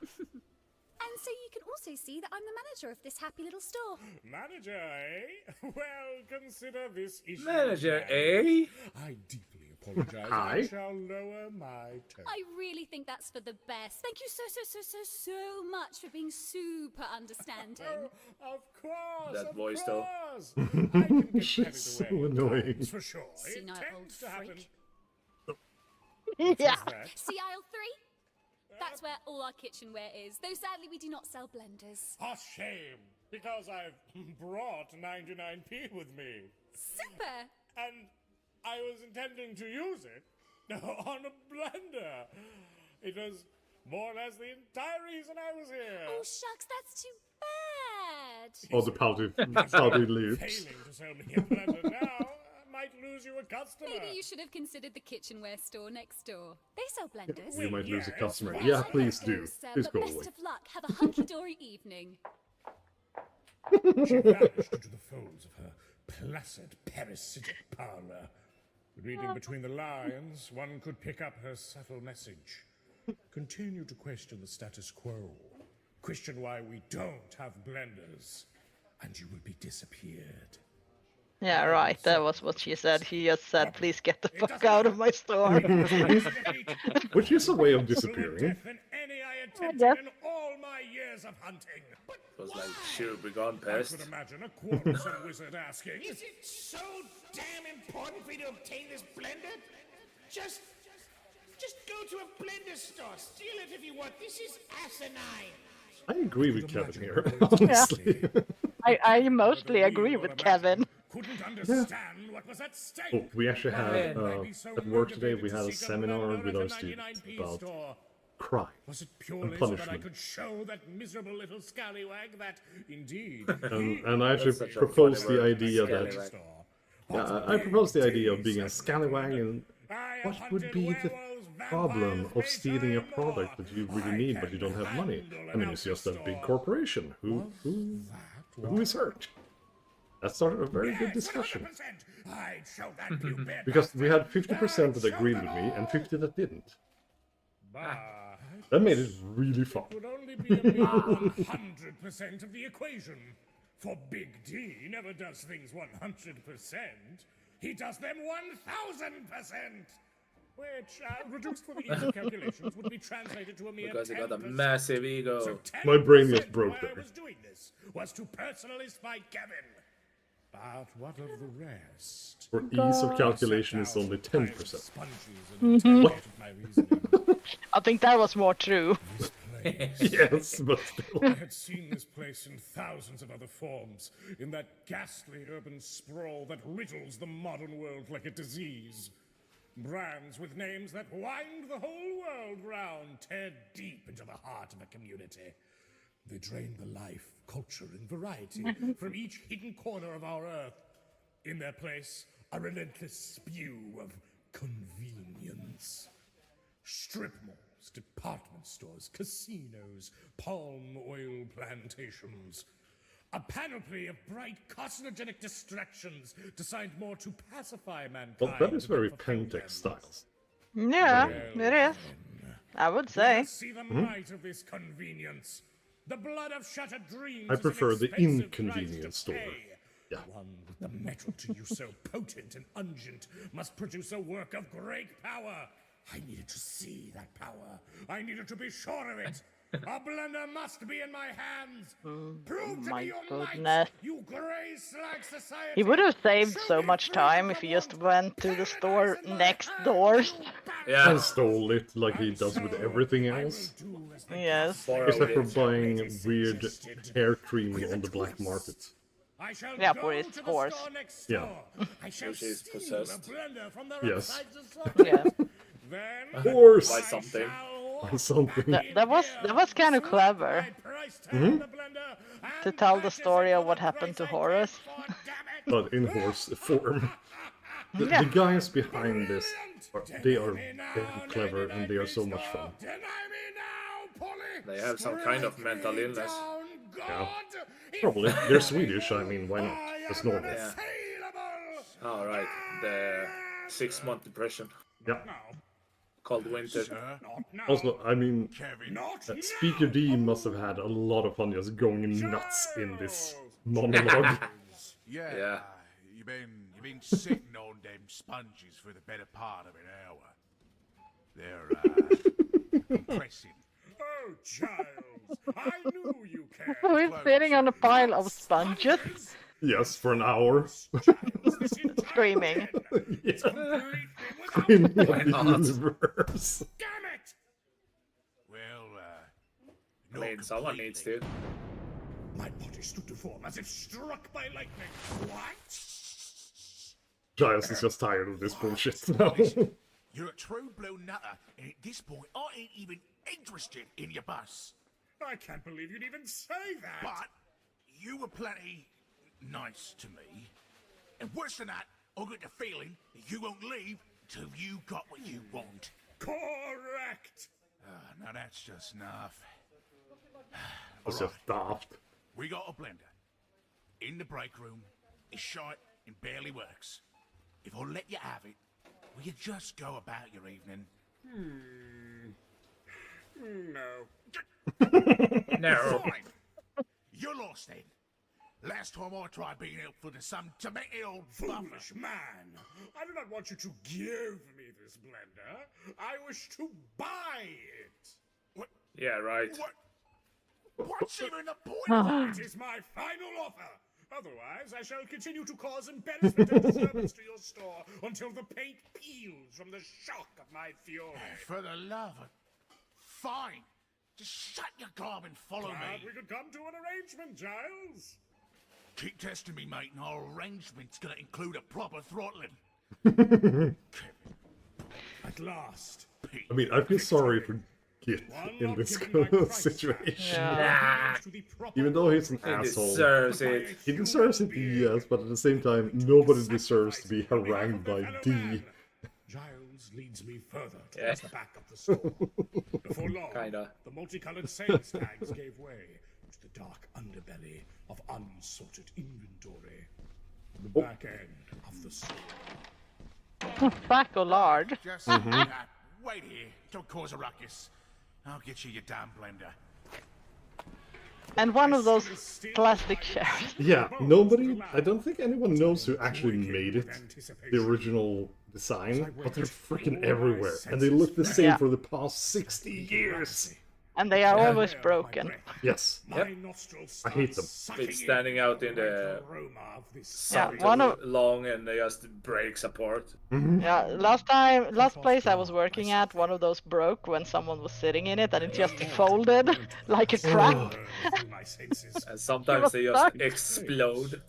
Speaker 11: And so you can also see that I'm the manager of this happy little store.
Speaker 8: Manager, eh? Well, consider this issue.
Speaker 1: Manager, eh?
Speaker 8: I deeply apologize.
Speaker 2: Hi.
Speaker 8: I shall lower my tone.
Speaker 11: I really think that's for the best. Thank you so much for being super understanding.
Speaker 8: Of course.
Speaker 1: That
Speaker 8: of
Speaker 1: voice, though.
Speaker 8: course. I can get
Speaker 2: She's
Speaker 8: carried
Speaker 2: so
Speaker 8: away at
Speaker 2: annoying.
Speaker 8: times, for sure. It
Speaker 11: Senile old
Speaker 8: tends to happen.
Speaker 11: freak.
Speaker 3: Yeah.
Speaker 11: See aisle 3? That's where all our kitchenware is. Though sadly we do not sell blenders.
Speaker 8: A shame, because I've brought 99p with me.
Speaker 11: Super!
Speaker 8: And I was intending to use it on a blender. It was more or less the entire reason I was here.
Speaker 11: Oh shucks, that's too bad.
Speaker 2: Oh, the pouty lips.
Speaker 8: Failing to sell me a blender now might lose you a customer.
Speaker 11: Maybe you should have considered the kitchenware store next door. They sell blenders.
Speaker 2: You might lose a
Speaker 8: Yes,
Speaker 2: customer.
Speaker 8: well,
Speaker 2: Yeah,
Speaker 11: I
Speaker 2: please
Speaker 11: know,
Speaker 2: do.
Speaker 11: sir,
Speaker 2: Please
Speaker 11: but
Speaker 2: go
Speaker 11: best
Speaker 2: away.
Speaker 11: of luck. Have a hunky-dory evening.
Speaker 8: She vanished into the folds of her placid parasitic parlor. Reading between the lines, one could pick up her subtle message. Continue to question the status quo. Question why we don't have blenders. And you will be disappeared.
Speaker 3: Yeah, right. That was what she said. She just said, please get the fuck out of my store.
Speaker 2: Which is a way of disappearing.
Speaker 8: Than any I attempted
Speaker 3: guess.
Speaker 8: in all my years of hunting. But
Speaker 1: It was like, should be gone
Speaker 8: I
Speaker 1: past.
Speaker 8: could imagine a quarrelsome wizard asking.
Speaker 4: Is it so damn important for you to obtain this blender? Just go to a blender store. Steal it if you want. This is asinine.
Speaker 2: I agree with Kevin here, honestly.
Speaker 3: I mostly agree with Kevin.
Speaker 8: Couldn't understand what was at stake.
Speaker 2: Oh, we actually had,
Speaker 8: Why be so
Speaker 2: at work today,
Speaker 8: motivated
Speaker 2: we
Speaker 8: to
Speaker 2: had a
Speaker 8: seek
Speaker 2: seminar
Speaker 8: blender
Speaker 2: with
Speaker 8: at
Speaker 2: our
Speaker 8: a
Speaker 2: students
Speaker 8: 99p
Speaker 2: about
Speaker 8: store?
Speaker 2: crime
Speaker 8: Was it
Speaker 2: and
Speaker 8: purely so that I
Speaker 2: punishment.
Speaker 8: could show that miserable little scallywag that, indeed,
Speaker 2: And I actually
Speaker 1: That's such a
Speaker 2: proposed
Speaker 1: funny
Speaker 2: the
Speaker 1: word,
Speaker 2: idea
Speaker 1: scallywag.
Speaker 2: that...
Speaker 8: store.
Speaker 2: Yeah, I proposed the idea of being a scallywag, and
Speaker 8: I
Speaker 2: what
Speaker 8: have
Speaker 2: would
Speaker 8: hunted
Speaker 2: be the
Speaker 8: werewolves,
Speaker 2: problem
Speaker 8: vampires,
Speaker 2: of stealing a
Speaker 8: beasts,
Speaker 2: product that you really
Speaker 8: I
Speaker 2: need but
Speaker 8: can
Speaker 2: you don't have money?
Speaker 8: handle
Speaker 2: I
Speaker 8: an
Speaker 2: mean, it's just a
Speaker 8: outlet
Speaker 2: big
Speaker 8: store.
Speaker 2: corporation. Who is hurt? That started a very good discussion.
Speaker 8: 100%. I'd show that purebred
Speaker 2: Because we had
Speaker 8: bastard.
Speaker 2: 50% that
Speaker 8: I'd show
Speaker 2: agreed
Speaker 8: them
Speaker 2: with me and 50 that didn't.
Speaker 8: But
Speaker 2: That made it really fun.
Speaker 8: it would only be a mere 100% of the equation. For Big D never does things 100%. He does them 1,000%. Which, reduced for the ease of calculations, would be translated to a mere
Speaker 1: Because he got a
Speaker 8: 10%.
Speaker 1: massive ego.
Speaker 8: So
Speaker 2: My brain just
Speaker 8: 10%
Speaker 2: broke
Speaker 8: why I
Speaker 2: there.
Speaker 8: was doing this was to personalistify Kevin. But what of the rest?
Speaker 2: For ease of calculation, it's only 10%.
Speaker 8: Sponges and interrogated my reasoning.
Speaker 3: I think that was more true.
Speaker 8: This place.
Speaker 2: Yes, but still.
Speaker 8: I had seen this place in thousands of other forms, in that ghastly urban sprawl that riddles the modern world like a disease. Brands with names that wind the whole world round, tear deep into the heart of a community. They drain the life, culture, and variety from each hidden corner of our earth. In their place, a relentless spew of convenience. Strip malls, department stores, casinos, palm oil plantations. A panoply of bright carcinogenic distractions designed more to pacify mankind.
Speaker 2: Well, that is
Speaker 8: than
Speaker 2: very
Speaker 8: fulfill
Speaker 2: Pentex
Speaker 8: them.
Speaker 2: styles.
Speaker 3: Yeah, it is. I would say.
Speaker 8: Let's see the might of this convenience. The blood of shattered dreams.
Speaker 2: I
Speaker 8: is an
Speaker 2: prefer the
Speaker 8: expensive
Speaker 2: inconvenience
Speaker 8: price to
Speaker 2: store.
Speaker 8: pay.
Speaker 2: Yeah.
Speaker 8: One with the metal to use so potent and ungent must produce a work of great power. I needed to see that power. I needed to be sure of it. A blender must be in my hands. Prove to
Speaker 3: My
Speaker 8: me your
Speaker 3: goodness.
Speaker 8: might, you gray slag society.
Speaker 3: He would have saved
Speaker 8: Show
Speaker 3: so
Speaker 8: me
Speaker 3: much
Speaker 8: freedom
Speaker 3: time
Speaker 8: from
Speaker 3: if he just
Speaker 8: want,
Speaker 3: went to the store
Speaker 8: paradise in my
Speaker 3: next
Speaker 8: hands,
Speaker 3: door.
Speaker 8: you
Speaker 1: Yeah.
Speaker 2: And stole it like he does with everything else.
Speaker 3: Yes.
Speaker 1: Borrow
Speaker 2: Except for
Speaker 1: it.
Speaker 2: buying weird hair cream on the black market.
Speaker 8: I shall
Speaker 3: Yeah,
Speaker 8: go
Speaker 3: for his
Speaker 8: to the
Speaker 3: horse.
Speaker 8: store next
Speaker 2: Yeah.
Speaker 8: door. I shall
Speaker 1: Which is
Speaker 8: steal
Speaker 1: possessed.
Speaker 8: the blender from the
Speaker 2: Yes.
Speaker 8: roadside supply.
Speaker 3: Yeah.
Speaker 8: Then
Speaker 2: Horse!
Speaker 1: Buy something.
Speaker 2: Or something.
Speaker 3: That was kind of clever to tell the story of what happened to Horace.
Speaker 2: But in horse form. The guys behind this, they are very clever and they are so much fun.
Speaker 1: They have some kind of mental illness.
Speaker 2: Yeah. Probably. They're Swedish, I mean, why not? It's normal.
Speaker 1: Yeah. All right. The 6-month depression.
Speaker 2: Yeah.
Speaker 1: Cold winter.
Speaker 2: Also, I mean, Speaker D must have had a lot of fun just going nuts in this monologue.
Speaker 1: Yeah.
Speaker 10: You've been sitting on them sponges for the better part of an hour. They're compressing.
Speaker 8: Oh, Giles, I knew you cared.
Speaker 3: We're sitting on a pile of sponges,
Speaker 2: Yes, for an hour.
Speaker 3: screaming.
Speaker 2: Yeah. Screaming at the universe.
Speaker 8: Damn it!
Speaker 10: Well,
Speaker 1: I mean, someone needs to.
Speaker 8: My body stood to form as if struck by lightning. What?
Speaker 2: Giles is just tired of this bullshit now.
Speaker 10: you're a true blue nutter, and at this point, I ain't even interested in your bus.
Speaker 8: I can't believe you'd even say that.
Speaker 10: But you were plenty nice to me. And worse than that, I got the feeling that you won't leave till you got what you want.
Speaker 8: Correct.
Speaker 10: Now that's just enough.
Speaker 2: It's just daft.
Speaker 10: We got a blender. In the break room. It's short and barely works. If I let you have it, will you just go about your evening?
Speaker 8: No.
Speaker 1: No.
Speaker 10: Fine. You're lost then. Last time I tried being helpful to some tormented old
Speaker 8: Foolish man. I do not want you to give me this blender. I wish to buy it.
Speaker 10: What?
Speaker 1: Yeah, right.
Speaker 10: What's even the point?
Speaker 8: It is my final offer. Otherwise, I shall continue to cause embarrassment and disturbance to your store until the paint peels from the shock of my fury.
Speaker 10: For the love of... Fine. Just shut your gob and follow
Speaker 8: Glad
Speaker 10: me.
Speaker 8: we could come to an arrangement, Giles.
Speaker 10: Keep testing me, mate, and our arrangement's gonna include a proper throttling.
Speaker 8: At last.
Speaker 2: I mean, I feel sorry for Git in this situation.
Speaker 3: Yeah.
Speaker 2: Even though he's an
Speaker 1: He
Speaker 2: asshole.
Speaker 1: deserves it.
Speaker 2: He deserves it, yes, but at the same time, nobody deserves to be harangued by D.
Speaker 8: Giles leads me further towards
Speaker 1: Yeah.
Speaker 8: the back of the store. Before long,
Speaker 1: Kinda.
Speaker 8: the multicolored sales tags gave way to the dark underbelly of unsorted inventory. The back end of the store.
Speaker 3: Back or lard.
Speaker 10: Just wait here. Don't cause a ruckus. I'll get you your damn blender.
Speaker 3: And one of those plastic chairs.
Speaker 2: Yeah, nobody, I don't think anyone knows who actually made it, the original design, but they're freaking everywhere, and they look the same
Speaker 3: Yeah.
Speaker 2: for the past 60 years.
Speaker 3: And they are always broken.
Speaker 2: Yes.
Speaker 1: Yep.
Speaker 2: I hate them.
Speaker 1: It's standing out in the sun
Speaker 3: one of-
Speaker 1: long and they just breaks apart.
Speaker 3: Yeah, last place I was working at, one of those broke when someone was sitting in it, and it just folded like a crap.
Speaker 1: And sometimes they just
Speaker 3: stuck.
Speaker 1: explode.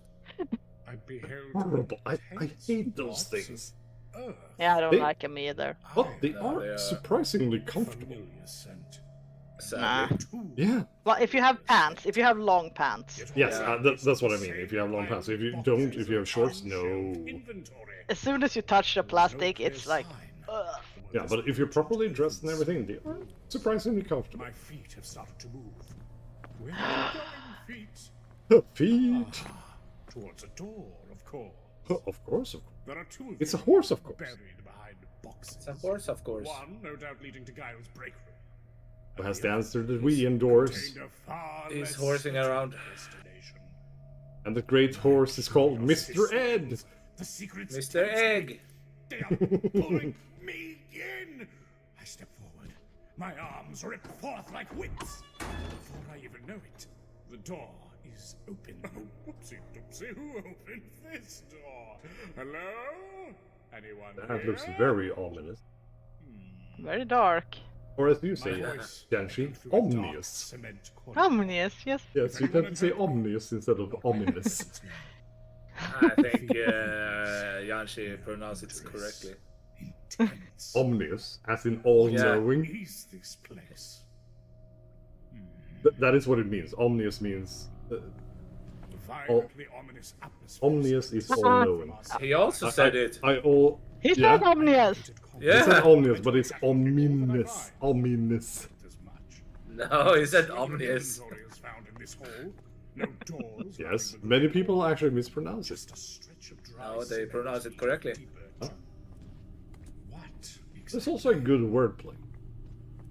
Speaker 8: I beheld
Speaker 2: Horrible. I hate those things.
Speaker 3: Yeah, I don't
Speaker 2: They-
Speaker 3: like them either.
Speaker 2: But they
Speaker 1: No,
Speaker 2: are
Speaker 1: they are-
Speaker 2: surprisingly comfortable.
Speaker 1: Sadly.
Speaker 2: Yeah.
Speaker 3: Well, if you have pants, if you have long pants.
Speaker 2: Yes, that's what I mean. If you have long pants. If you don't, if you have shorts, no.
Speaker 3: As soon as you touch the plastic, it's like, ugh.
Speaker 2: Yeah, but if you're properly dressed and everything, they are surprisingly comfortable.
Speaker 8: My feet have started to move. Where are you going, feet?
Speaker 2: Feet.
Speaker 8: Towards a door, of course.
Speaker 2: Of course, of course.
Speaker 8: There are two of
Speaker 2: It's a
Speaker 8: them
Speaker 2: horse, of course.
Speaker 8: buried behind boxes.
Speaker 1: It's a horse, of course.
Speaker 8: One, no doubt, leading to Giles' break room.
Speaker 2: Who has the answer that we endorse.
Speaker 8: Contained a far
Speaker 1: He's
Speaker 8: less
Speaker 1: horsing around.
Speaker 8: destination.
Speaker 2: And the great horse is called Mr. Ed.
Speaker 8: The secret's
Speaker 1: Mr. Egg!
Speaker 8: They are pulling me in. I step forward. My arms rip forth like whips. Before I even know it, the door is open. Oh, whoopsie doopsie, who opened this door? Hello? Anyone
Speaker 2: That
Speaker 8: here?
Speaker 2: looks very ominous.
Speaker 3: Very dark.
Speaker 2: Or as you say,
Speaker 8: voice
Speaker 2: Janshi,
Speaker 8: through a dark
Speaker 2: omnious.
Speaker 8: cement corridor.
Speaker 3: Ominous, yes.
Speaker 2: Yes, you tend to say omnious instead of ominous.
Speaker 1: I think Janshi pronounced it correctly.
Speaker 2: Omnious, as in all-knowing.
Speaker 8: Is this place?
Speaker 2: That is what it means. Omnious means...
Speaker 8: Violently ominous atmosphere.
Speaker 2: Omnious is all-knowing.
Speaker 1: He also said it.
Speaker 3: He said omnious.
Speaker 2: He said omnious, but it's ominous. Ominous.
Speaker 1: No, he said omnious.
Speaker 2: Yes, many people actually mispronounce it.
Speaker 1: No, they pronounce it correctly.
Speaker 2: Huh? There's also a good wordplay.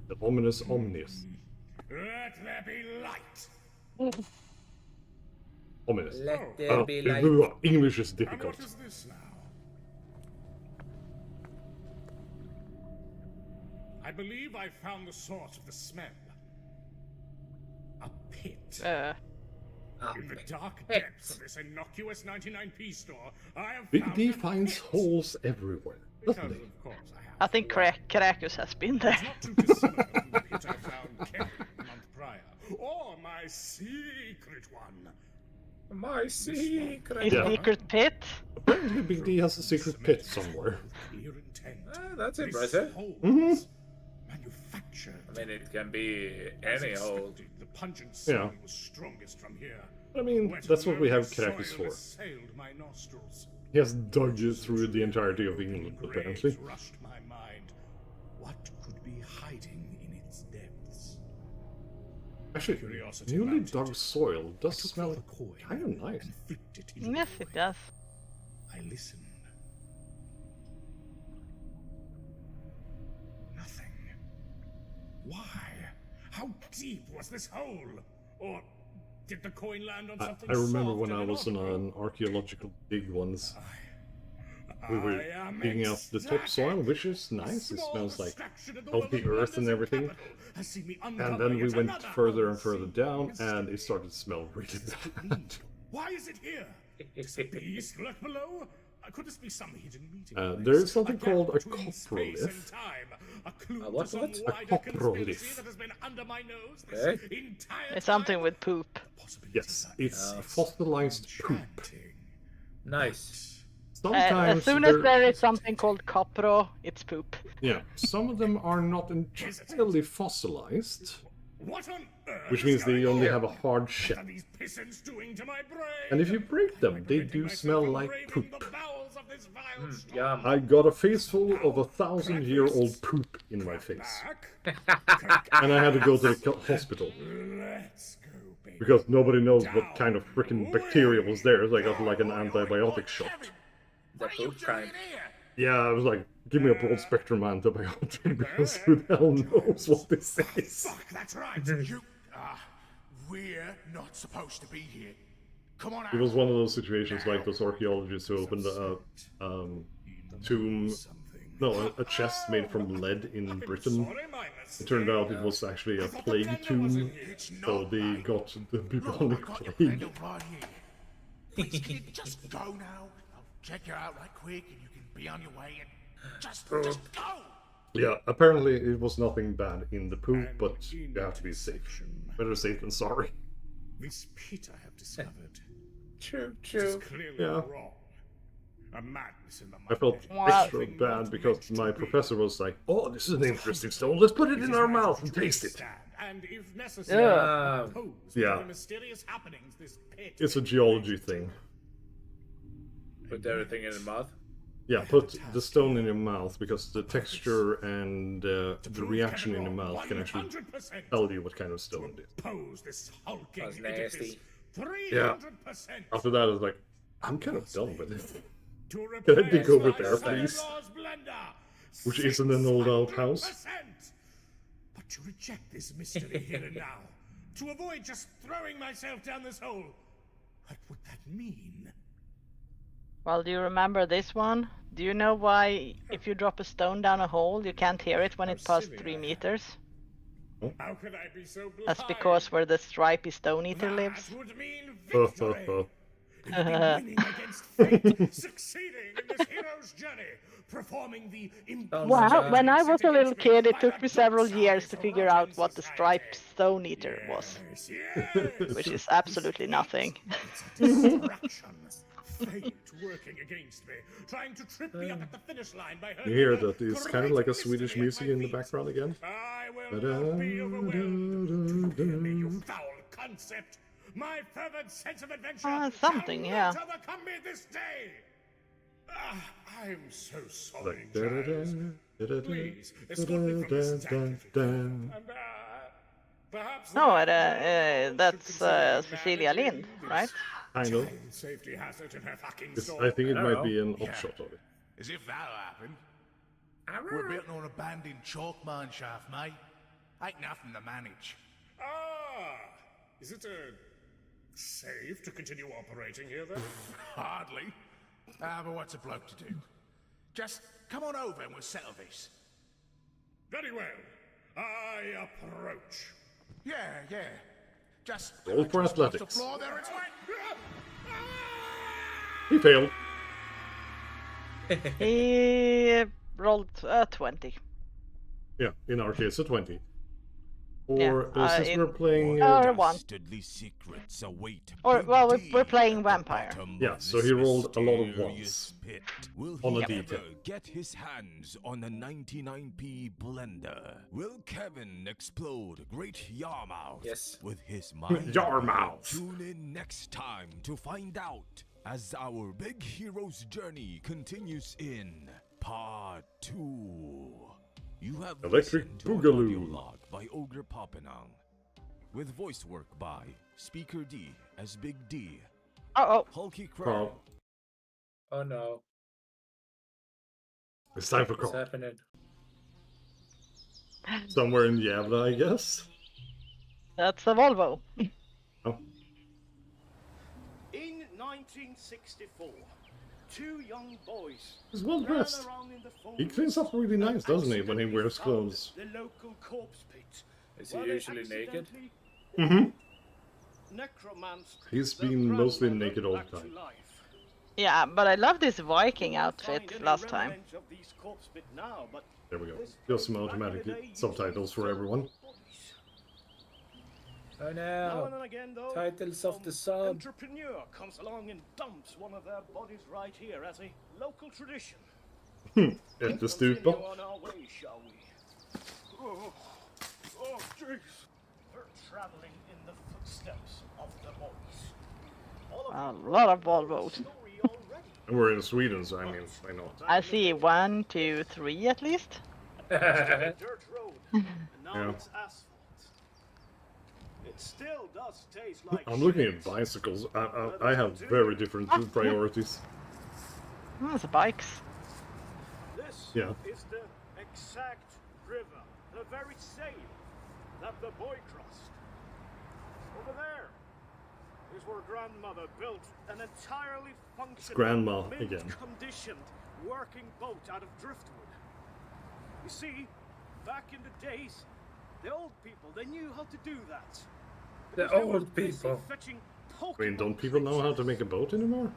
Speaker 2: The ominous omnious.
Speaker 8: Let there be light.
Speaker 2: Ominous.
Speaker 1: Let there be light.
Speaker 2: English is
Speaker 8: And
Speaker 2: difficult.
Speaker 8: what is this now? I believe I found the source of the smell. A pit. In the dark depths of this innocuous 99p store, I have
Speaker 2: Big
Speaker 8: found
Speaker 2: D
Speaker 8: a
Speaker 2: finds
Speaker 8: pit.
Speaker 2: holes everywhere, doesn't he?
Speaker 8: Of course I have.
Speaker 3: I think Krakus has been there.
Speaker 8: Not too dissimilar from the pit I found Ken a month prior. Or my secret one.
Speaker 1: My secret.
Speaker 3: His secret pit.
Speaker 2: Apparently Big D has a secret pit somewhere.
Speaker 8: Clear intent.
Speaker 1: That's impressive.
Speaker 8: Manufactured.
Speaker 1: I mean, it can be any hole.
Speaker 8: The pungent smell
Speaker 2: Yeah.
Speaker 8: was strongest from here.
Speaker 2: I mean, that's what we have Krakus for.
Speaker 8: Assailed my nostrils.
Speaker 2: He has dug through the entirety of England, apparently.
Speaker 8: Graves rushed my mind. What could be hiding in its depths?
Speaker 2: Actually,
Speaker 8: Curiosity
Speaker 2: newly
Speaker 8: mounted.
Speaker 2: dug soil does
Speaker 8: I took
Speaker 2: smell
Speaker 8: the coin
Speaker 2: kind of nice.
Speaker 8: and flipped it into
Speaker 3: Yes,
Speaker 8: the
Speaker 3: it
Speaker 8: void.
Speaker 3: does.
Speaker 8: I listened. Nothing. Why? How deep was this hole? Or did the coin land on something
Speaker 2: I remember
Speaker 8: soft
Speaker 2: when
Speaker 8: and
Speaker 2: I was on
Speaker 8: inaudible?
Speaker 2: an archaeological dig once. We
Speaker 8: I
Speaker 2: were
Speaker 8: am
Speaker 2: digging out the topsoil, which is nice. It smells like healthy earth and everything. And then we went further and further down, and it started to smell really bad.
Speaker 8: Why is it here? Does the beast lurk below? Could this be some hidden meeting?
Speaker 2: There is something called a
Speaker 8: between space
Speaker 2: coprolith.
Speaker 8: and time? A clue
Speaker 1: what?
Speaker 8: to some
Speaker 1: What?
Speaker 2: A
Speaker 8: wider conspiracy
Speaker 2: coprolith.
Speaker 8: that has been under my nose this
Speaker 1: Okay.
Speaker 8: entire
Speaker 3: It's something
Speaker 8: time?
Speaker 3: with poop.
Speaker 2: Yes, it's fossilized poop.
Speaker 1: Nice.
Speaker 2: Sometimes
Speaker 3: As soon as
Speaker 2: they're-
Speaker 3: there is something called copro, it's poop.
Speaker 2: Yeah, some of them are not entirely fossilized,
Speaker 8: What on earth
Speaker 2: which
Speaker 8: is
Speaker 2: means they
Speaker 8: going
Speaker 2: only
Speaker 8: on?
Speaker 2: have a hard
Speaker 8: What
Speaker 2: shell.
Speaker 8: are these pissants doing to my brain?
Speaker 2: And if you break them, they do
Speaker 8: Myself
Speaker 2: smell
Speaker 8: from
Speaker 2: like
Speaker 8: braving
Speaker 2: poop.
Speaker 8: the bowels of this vile storm.
Speaker 1: Yeah.
Speaker 2: I got a face full of 1,000-year-old poop in my face.
Speaker 8: Back.
Speaker 2: And I had to go to the hospital.
Speaker 8: Let's go, baby.
Speaker 2: Because nobody knows what kind of freaking bacteria was there, so I got like an antibiotic shot.
Speaker 1: The poop kind.
Speaker 2: Yeah, I was like, give me a broad spectrum antibiotic, because who the hell knows what this is?
Speaker 8: Fuck, that's right.
Speaker 10: You, we're not supposed to be here. Come on out.
Speaker 2: It was one of those situations like those archaeologists who opened a tomb, no, a chest made from lead in Britain. It turned out it was actually a plague tomb, so they got the bubonic plague.
Speaker 10: Right here. Please, kid, just go now. I'll check you out right quick, and you can be on your way. And just go.
Speaker 2: Yeah, apparently it was nothing bad in the poop, but you have to be safe. Better safe than sorry.
Speaker 8: This pit I have discovered
Speaker 1: True,
Speaker 8: is
Speaker 1: true.
Speaker 8: clearly
Speaker 2: Yeah.
Speaker 8: wrong. A madness in the
Speaker 2: I felt extra bad because my professor was like, "Oh, this is an interesting stone. Let's put it in our mouth and taste it."
Speaker 8: And if necessary,
Speaker 1: Yeah.
Speaker 8: oppose
Speaker 2: Yeah.
Speaker 8: the mysterious happenings this pit.
Speaker 2: It's a geology thing.
Speaker 1: Put everything in the mouth.
Speaker 2: Yeah, put the stone in your mouth because the texture and the reaction in your mouth can actually
Speaker 8: 100%
Speaker 2: tell you what kind of stone it is.
Speaker 8: oppose this hulking
Speaker 1: That's
Speaker 8: edifice.
Speaker 1: nasty.
Speaker 8: 300%.
Speaker 2: After that, I was like, I'm kind of done with it.
Speaker 8: To
Speaker 2: Can I dig
Speaker 8: replace
Speaker 2: over
Speaker 8: my
Speaker 2: there, please?
Speaker 8: son-in-law's blender.
Speaker 2: Which isn't an old outhouse.
Speaker 8: 600%. But to reject this mystery here and now, to avoid just throwing myself down this hole, what would that mean?
Speaker 3: Well, do you remember this one? Do you know why if you drop a stone down a hole, you can't hear it when it passed 3 meters?
Speaker 8: How could I be so blind?
Speaker 3: That's because where the stripy stone eater lives.
Speaker 8: That would mean victory. We've been winning against fate, succeeding in this hero's journey, performing the
Speaker 3: Wow, when I was a little kid, it took me several years to figure out what the striped stone eater was. Which is absolutely nothing.
Speaker 8: Distraction. Fate working against me, trying to trip me up at the finish line by
Speaker 2: You hear that it's kind of like a Swedish music in the background again.
Speaker 8: I will not be overwhelmed. Hear me, you foul concept. My fervent sense of adventure
Speaker 3: something, yeah.
Speaker 8: shall not overcome me this day. I'm so sorry, Giles. Please, escort me from this sacrifice. And, perhaps
Speaker 3: No, that's Cecilia Lind, right?
Speaker 2: Kind of.
Speaker 8: Safety hazard in her fucking
Speaker 2: I think it might be an offshot of it.
Speaker 10: As if that'll happen. We're built on an abandoned chalk mine shaft, mate. Ain't nothing to manage.
Speaker 8: Is it safe to continue operating here, then?
Speaker 10: Hardly. But what's a bloke to do? Just come on over and we'll settle this.
Speaker 8: Very well. I approach.
Speaker 10: Yeah. Just
Speaker 2: roll for athletics.
Speaker 10: Floor there, it's
Speaker 2: He failed.
Speaker 3: He rolled 20.
Speaker 2: Yeah, in our case, a 20.
Speaker 3: Yeah,
Speaker 2: Or since we're playing...
Speaker 3: one. We're playing vampire.
Speaker 2: Yeah, so he rolled a lot of ones on a detail.
Speaker 12: Get his hands on a 99p blender? Will Kevin explode Great Yarmouth with his mind?
Speaker 2: Yarmouth!
Speaker 12: Tune in next time to find out as our big hero's journey continues in Part 2. You have
Speaker 2: Electric
Speaker 12: listened to an
Speaker 2: Boogaloo
Speaker 12: audio log by Ogre Poppenang, with voice work by Speaker D as Big D. Hulky Crow.
Speaker 1: Oh no.
Speaker 2: It's time for
Speaker 1: What's
Speaker 2: Carl.
Speaker 1: happening?
Speaker 2: Somewhere in Gävle, I guess.
Speaker 3: That's a Volvo.
Speaker 2: Oh.
Speaker 13: In 1964, two young boys
Speaker 2: He's well dressed. He cleans up really nice, doesn't he, when he wears clothes?
Speaker 13: the local corpse pit.
Speaker 1: Is he usually naked?
Speaker 2: Mm-hmm.
Speaker 13: Necromanced
Speaker 2: He's been mostly naked all the time.
Speaker 3: Yeah, but I love this Viking outfit last time.
Speaker 2: There we go. Just some automatic subtitles for everyone.
Speaker 1: Oh
Speaker 13: Now
Speaker 1: no!
Speaker 13: and then again, though,
Speaker 1: Titles of the sub.
Speaker 13: entrepreneur comes along and dumps one of their bodies right here as a local tradition.
Speaker 2: At the
Speaker 13: Continue
Speaker 2: stupa.
Speaker 13: on our way, shall we? Oh, jeez. We're traveling in the footsteps of the boys.
Speaker 3: A lot of Volvos.
Speaker 2: And we're in Sweden, so I mean, why not?
Speaker 3: I see 1, 2, 3 at least.
Speaker 13: Dirt road, and now
Speaker 2: Yeah.
Speaker 13: it's asphalt. It still does taste like
Speaker 2: I'm looking at bicycles. I have very different priorities.
Speaker 3: It's bikes.
Speaker 13: This
Speaker 2: Yeah.
Speaker 13: is the exact river, the very same that the boy crossed. Over there is where grandmother built an entirely functional,
Speaker 2: Grandma again.
Speaker 13: mint-conditioned working boat out of driftwood. You see, back in the days, the old people, they knew how to do that.
Speaker 1: The
Speaker 13: Because they were
Speaker 1: old
Speaker 13: busy
Speaker 1: people.
Speaker 13: fetching
Speaker 2: I mean, don't people know how to make a boat anymore?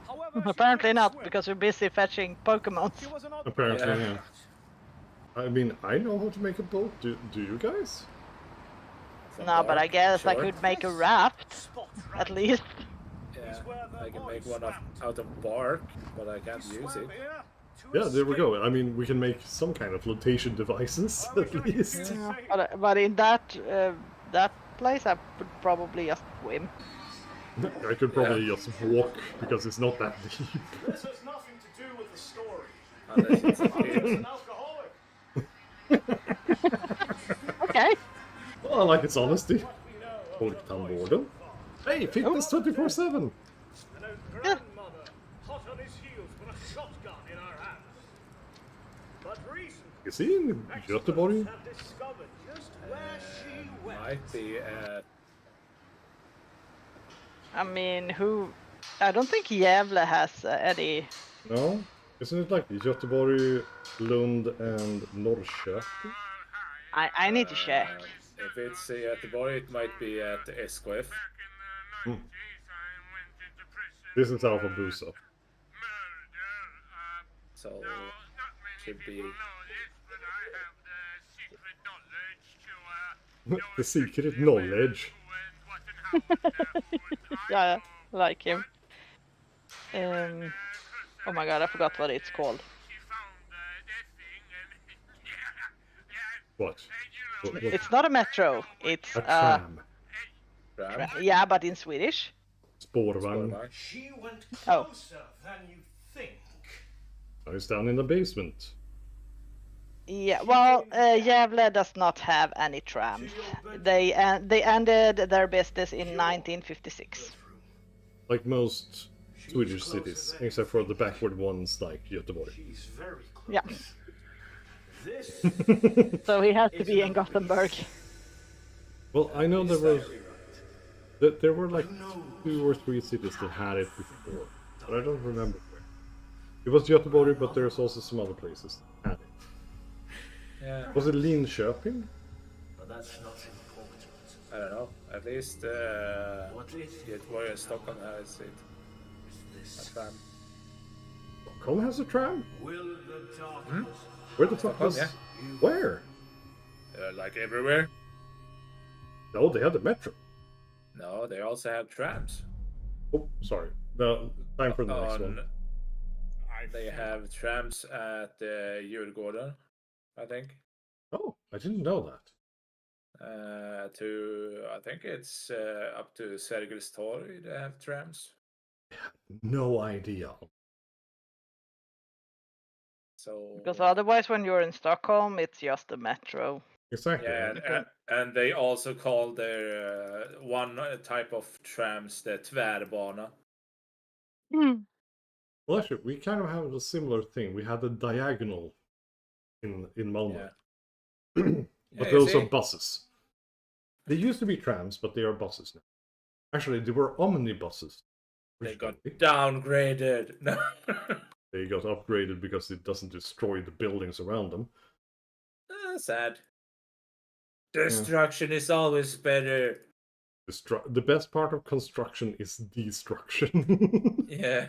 Speaker 13: However,
Speaker 3: Apparently not, because we're busy fetching Pokemon.
Speaker 2: Apparently,
Speaker 1: Yeah.
Speaker 2: yeah. I mean, I know how to make a boat. Do you guys?
Speaker 3: No, but I guess I
Speaker 1: Sure.
Speaker 3: could make a raft, at least.
Speaker 1: Yeah, I can make one out of bark, but I can't use it.
Speaker 2: Yeah, there we go. I mean, we can make some kind of flotation devices, at least.
Speaker 3: But in that place, I would probably just swim.
Speaker 2: I could probably just walk, because it's not that deep.
Speaker 13: This has nothing to do with the story.
Speaker 1: Unless it's a
Speaker 13: I'm
Speaker 1: kid.
Speaker 13: just an alcoholic.
Speaker 3: Okay.
Speaker 2: Well, I like its honesty. Folktandvården. Hey, fitness 24/7.
Speaker 13: And our grandmother, hot on his heels with a shotgun in her hand. But recently,
Speaker 2: You see, in Göteborg.
Speaker 13: have discovered just where she went.
Speaker 1: Might be
Speaker 3: I mean, I don't think Gävle has any.
Speaker 2: No? Isn't it like Göteborg, Lund, and Norrköping?
Speaker 3: I need to check.
Speaker 1: If it's at the bar, it might be at the SKF.
Speaker 2: This is Alfabusa.
Speaker 1: So should be
Speaker 2: the secret knowledge.
Speaker 3: Yeah, I like him. Oh my god, I forgot what it's called.
Speaker 2: What?
Speaker 3: It's not a metro. It's
Speaker 2: a tram.
Speaker 3: Yeah, but in Swedish.
Speaker 2: Spårvagn.
Speaker 13: She went closer than you think.
Speaker 2: Oh, it's down in the basement.
Speaker 3: Yeah, well, Gävle does not have any trams. They ended their business in 1956.
Speaker 2: Like most Swedish cities, except for the backward ones like Göteborg.
Speaker 3: Yeah. So he has to be in Gothenburg.
Speaker 2: Well, I know there were like 2 or 3 cities that had it before, but I don't remember where. It was Göteborg, but there's also some other places that had it.
Speaker 1: Yeah.
Speaker 2: Was it Linköping?
Speaker 13: But that's not important.
Speaker 1: I don't know. At least Göteborg and Stockholm has it. A tram.
Speaker 2: Stockholm has a tram?
Speaker 1: Hmm?
Speaker 2: Where the fuck was?
Speaker 1: Yeah.
Speaker 2: Where?
Speaker 1: Like everywhere.
Speaker 2: No, they had the metro.
Speaker 1: No, they also have trams.
Speaker 2: Oh, sorry. No, time for the next one.
Speaker 1: They have trams at Djurgården, I think.
Speaker 2: Oh, I didn't know that.
Speaker 1: I think it's up to Sergels Torg. They have trams.
Speaker 2: No idea.
Speaker 1: So
Speaker 3: Because otherwise, when you're in Stockholm, it's just a metro.
Speaker 2: Exactly.
Speaker 1: Yeah, and they also call their one type of trams the tvärbana.
Speaker 2: Well, actually, we kind of have a similar thing. We had a diagonal in Malmö.
Speaker 1: Yeah.
Speaker 2: But those are buses. They used to be trams, but they are buses now. Actually, they were omnibuses.
Speaker 1: They got downgraded.
Speaker 2: They got upgraded because it doesn't destroy the buildings around them.
Speaker 1: Sad. Destruction is always better.
Speaker 2: The best part of construction is destruction.
Speaker 1: Yeah,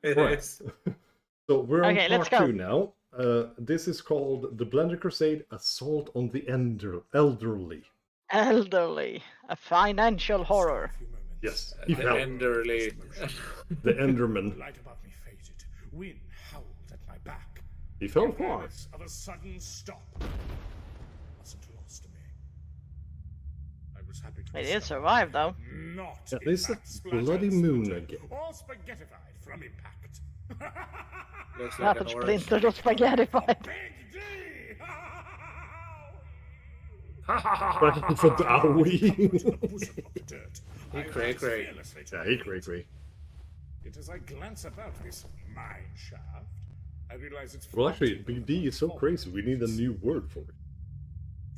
Speaker 1: it is.
Speaker 2: So we're on
Speaker 3: Okay, let's
Speaker 2: part
Speaker 3: go.
Speaker 2: 2 now. This is called The Blender Crusade: Assault on the Elderly.
Speaker 3: Elderly, a financial horror.
Speaker 2: Yes,
Speaker 1: The elderly.
Speaker 2: The Enderman.
Speaker 8: The light above me faded. Wind howled at my back.
Speaker 2: He fell far.
Speaker 8: Of a sudden stop. Wasn't lost to me. I was happy to
Speaker 3: He did survive, though.
Speaker 8: Not
Speaker 2: At least a bloody moon again.
Speaker 8: all spaghettified from impact.
Speaker 1: Looks
Speaker 3: Not
Speaker 1: like
Speaker 3: a
Speaker 1: an orange.
Speaker 3: splintered or spaghettified.
Speaker 2: For Dowie.
Speaker 1: He cray cray.
Speaker 2: Yeah, he cray.
Speaker 8: Yet as I glance about this mine shaft, I realize it's
Speaker 2: Well, actually, Big D is so crazy. We need a new word for it.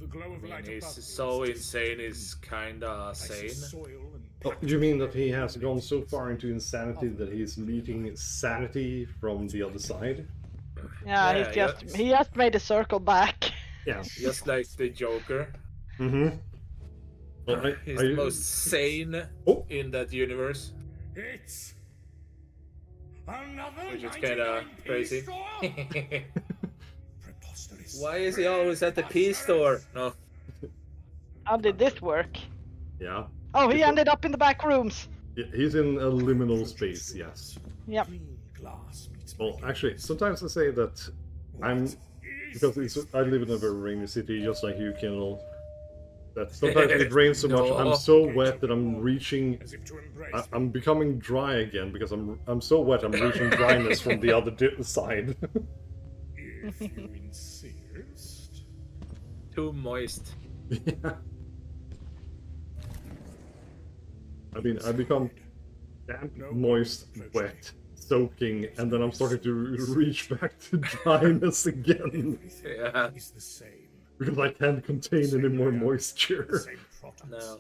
Speaker 8: the glow of light
Speaker 1: He's
Speaker 8: above me
Speaker 1: so
Speaker 8: was
Speaker 1: insane, he's kinda sane.
Speaker 8: soil and
Speaker 2: Oh, you mean that he has gone so far into insanity that he's meeting sanity from the other side?
Speaker 3: Yeah, he just made a circle back.
Speaker 2: Yeah.
Speaker 1: Just like the Joker.
Speaker 2: Mm-hmm. Well,
Speaker 1: He's the most sane in that universe.
Speaker 8: It's another
Speaker 1: Which is kinda
Speaker 8: 99p
Speaker 1: crazy.
Speaker 8: store? Preposterous.
Speaker 1: Why is he always at the P store? No.
Speaker 3: How did this work?
Speaker 2: Yeah.
Speaker 3: Oh, he ended up in the back rooms.
Speaker 2: Yeah, he's in a liminal space, yes.
Speaker 3: Yep.
Speaker 2: Well, actually, sometimes I say that because I live in a very rainy city, just like you, Kindle. That sometimes it rains so much, I'm so wet that I'm reaching. I'm becoming dry again because I'm so wet. I'm reaching dryness from the other side.
Speaker 8: If you insist.
Speaker 1: Too moist.
Speaker 2: Yeah. I mean, I become damp, moist, wet, soaking, and then I'm starting to reach back to dryness again.
Speaker 1: Yeah.
Speaker 8: Is the same.
Speaker 2: Because I can't contain any more moisture.
Speaker 8: The same protons.
Speaker 1: No.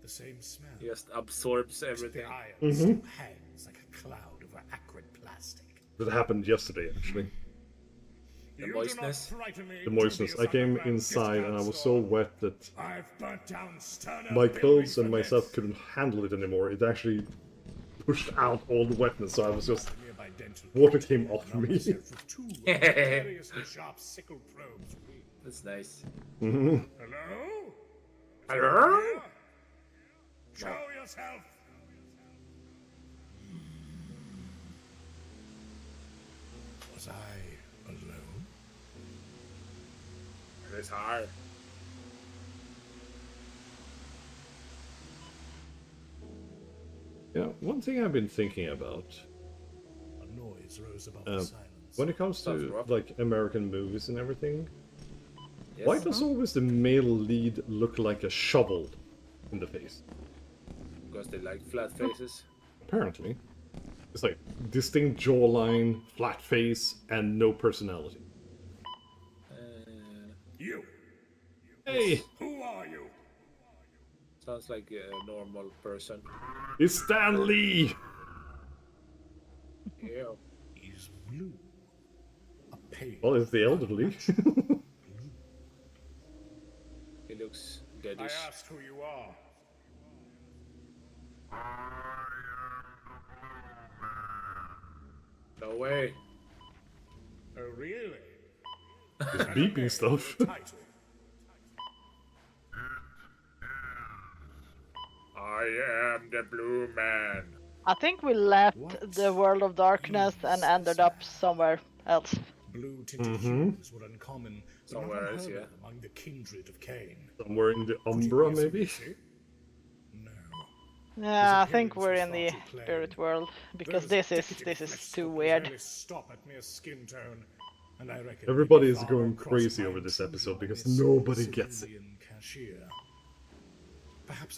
Speaker 8: The same smell.
Speaker 1: Just absorbs everything.
Speaker 8: The iron
Speaker 2: Mhm.
Speaker 8: still hangs like a cloud over acrid plastic.
Speaker 2: That happened yesterday, actually.
Speaker 1: The moistness.
Speaker 2: The moistness. I came inside and I was so wet that my clothes and myself couldn't handle it anymore. It actually pushed out all the wetness, so I was just... water came off me.
Speaker 1: That's nice.
Speaker 2: Mm-hmm.
Speaker 8: Hello?
Speaker 1: Hello?
Speaker 8: Show yourself. Was I alone?
Speaker 1: It's hard.
Speaker 2: Yeah, one thing I've been thinking about,
Speaker 8: A noise rose above the silence.
Speaker 2: when it comes to like American movies and everything,
Speaker 1: Yes.
Speaker 2: why does always the male lead look like a shovel in the face?
Speaker 1: Because they like flat faces.
Speaker 2: Apparently. It's like distinct jawline, flat face, and no personality.
Speaker 8: You.
Speaker 2: Hey!
Speaker 8: Who are you?
Speaker 1: Sounds like a normal person.
Speaker 2: It's Stan Lee!
Speaker 1: Yeah.
Speaker 8: He's blue. A pale.
Speaker 2: Well, it's the elderly.
Speaker 1: He looks
Speaker 8: I
Speaker 1: deadish.
Speaker 8: asked who you are.
Speaker 1: No way.
Speaker 8: Oh, really?
Speaker 2: It's beeping stuff.
Speaker 1: I am the Blue Man.
Speaker 3: I think we left the world of darkness and ended up somewhere else.
Speaker 8: Blue tinted hues were uncommon.
Speaker 1: Somewhere else, yeah.
Speaker 8: Among the kindred of Cain.
Speaker 2: Somewhere in the Umbra, maybe?
Speaker 3: Yeah, I think we're in the spirit world because this is too weird.
Speaker 8: Stop at mere skin tone, and I reckon
Speaker 2: Everybody is going crazy over this episode because nobody gets it.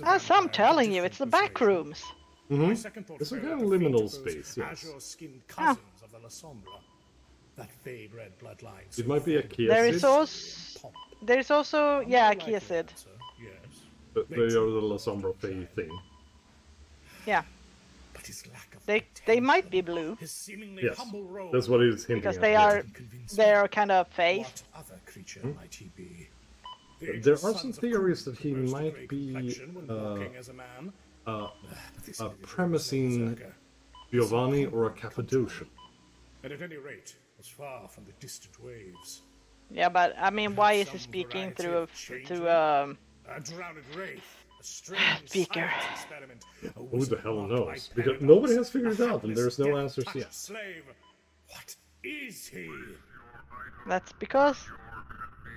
Speaker 3: As I'm telling you, it's the back rooms.
Speaker 2: Mm-hmm. It's a kind of liminal space, yes.
Speaker 8: azure-skinned cousins of the La Sombra. That fade red bloodline.
Speaker 2: It might be a Kia
Speaker 3: There is also yeah, Kiasid.
Speaker 8: Yes.
Speaker 2: But they are the La Sombra Fae thing.
Speaker 3: Yeah.
Speaker 8: But his lack of
Speaker 3: they might be blue.
Speaker 8: his seemingly
Speaker 2: Yes,
Speaker 8: humble role.
Speaker 2: that's what he's hinting
Speaker 3: Because
Speaker 2: at.
Speaker 3: they are kind of fae.
Speaker 8: What other creature might he be?
Speaker 2: There are some theories that he might be a premising Giovanni or a Cappadocian.
Speaker 8: And at any rate, was far from the distant waves.
Speaker 3: Yeah, but I mean, why is he speaking through
Speaker 8: A drowned wraith, a strange
Speaker 3: speaker?
Speaker 8: science experiment.
Speaker 2: Who the hell knows? Because nobody has figured it out, and there's no answers yet.
Speaker 8: Slave. What is he?
Speaker 3: That's because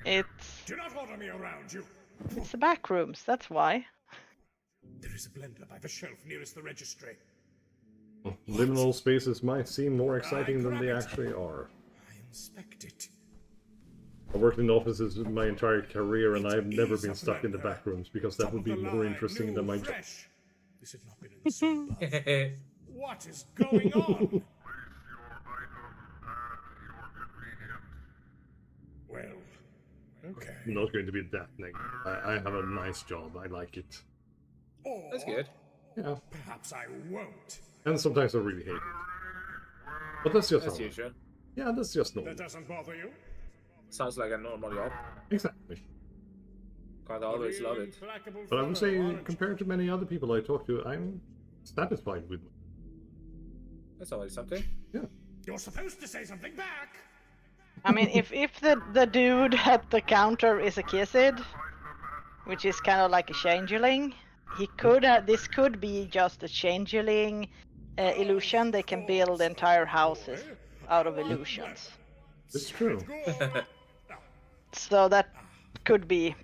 Speaker 3: it's
Speaker 8: Do not order me around you.
Speaker 3: it's the back rooms. That's why.
Speaker 8: There is a blender by the shelf nearest the registry.
Speaker 2: Liminal spaces might seem more exciting than they actually are.
Speaker 8: I inspect it.
Speaker 2: I worked in offices my entire career, and I've never been stuck in the back rooms because that would be more interesting than my job.
Speaker 8: This had not been in the soup. What is going on? Well, okay.
Speaker 2: I'm not going to be that negative. I have a nice job. I like it.
Speaker 8: Or
Speaker 1: That's good.
Speaker 2: Yeah.
Speaker 8: perhaps I won't.
Speaker 2: And sometimes I really hate it. But that's just
Speaker 1: As
Speaker 2: normal.
Speaker 1: usual.
Speaker 2: Yeah, that's just normal.
Speaker 8: That doesn't bother you?
Speaker 1: Sounds like a normal job.
Speaker 2: Exactly.
Speaker 1: Can't always love it.
Speaker 2: But I would say, compared to many other people I talk to, I'm satisfied with it.
Speaker 1: That's always something.
Speaker 2: Yeah.
Speaker 8: You're supposed to say something back.
Speaker 3: I mean, if the dude at the counter is a Kiasid, which is kind of like a changeling, he could this could be just a changeling illusion. They can build entire houses out of illusions.
Speaker 2: It's true.
Speaker 3: So that could be.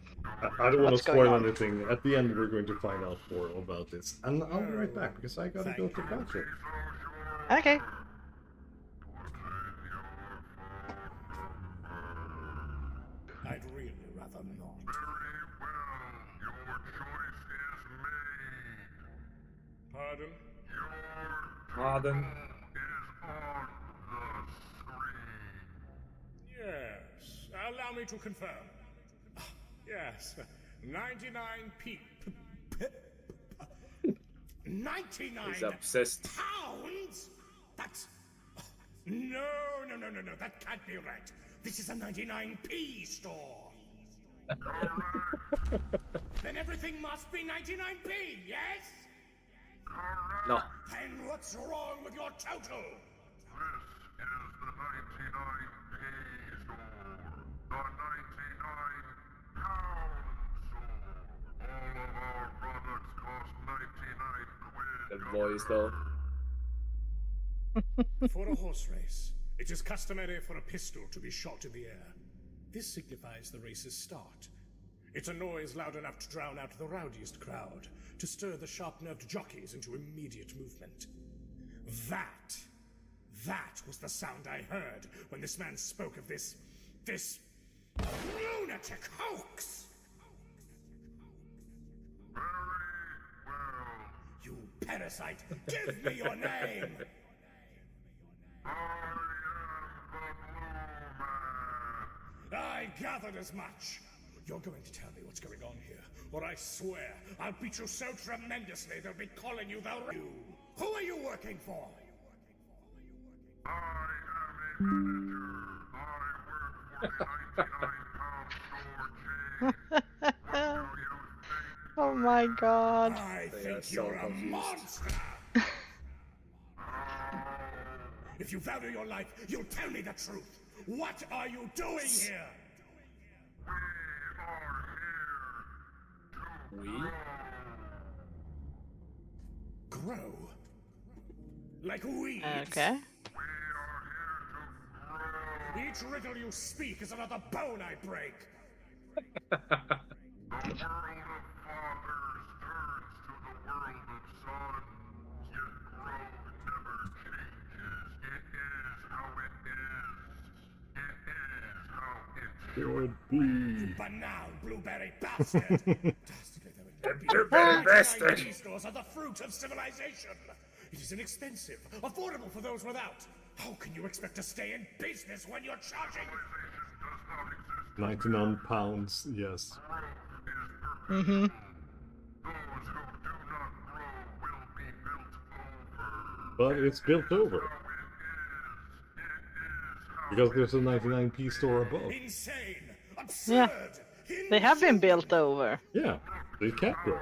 Speaker 2: I don't want to
Speaker 3: what's going
Speaker 2: spoil
Speaker 3: on.
Speaker 2: anything. At the end, we're going to find out more about this. And I'll be right back because I gotta go to the bathroom.
Speaker 3: Okay.
Speaker 8: I'd really rather not. Pardon?
Speaker 1: Pardon.
Speaker 8: Yes. Allow me to confirm. Yes. 99p. 99
Speaker 1: He's obsessed.
Speaker 8: pounds? That's... No. That can't be right.
Speaker 10: This is a 99p store. Then everything must be 99p, yes?
Speaker 1: No.
Speaker 10: Then what's wrong with your total?
Speaker 1: The voice though.
Speaker 10: For a horse race, it is customary for a pistol to be shot in the air. This signifies the race's start. It's a noise loud enough to drown out the rowdiest crowd, to stir the sharp-nerved jockeys into immediate movement. That was the sound I heard when this man spoke of this lunatic hoax! You parasite, give me your name! I gathered as much. You're going to tell me what's going on here, or I swear I'll beat you so tremendously they'll be calling you the... Who are you working for?
Speaker 3: Oh my god.
Speaker 10: I think you're a monster! If you value your life, you'll tell me the truth. What are you doing here?
Speaker 1: We?
Speaker 10: Grow. Like weeds.
Speaker 3: Okay.
Speaker 10: Each riddle you speak is another bone I break.
Speaker 2: Could be.
Speaker 10: Banal blueberry bastard!
Speaker 1: Blueberry bastard!
Speaker 10: These stores are the fruit of civilization. It is inexpensive, affordable for those without. How can you expect to stay in business when you're charging?
Speaker 2: 99 pounds, yes.
Speaker 3: Mm-hmm.
Speaker 2: But it's built over. Because there's a 99p store above.
Speaker 10: Insane! Absurd!
Speaker 3: Yeah. They have been built over.
Speaker 2: Yeah, they can't grow.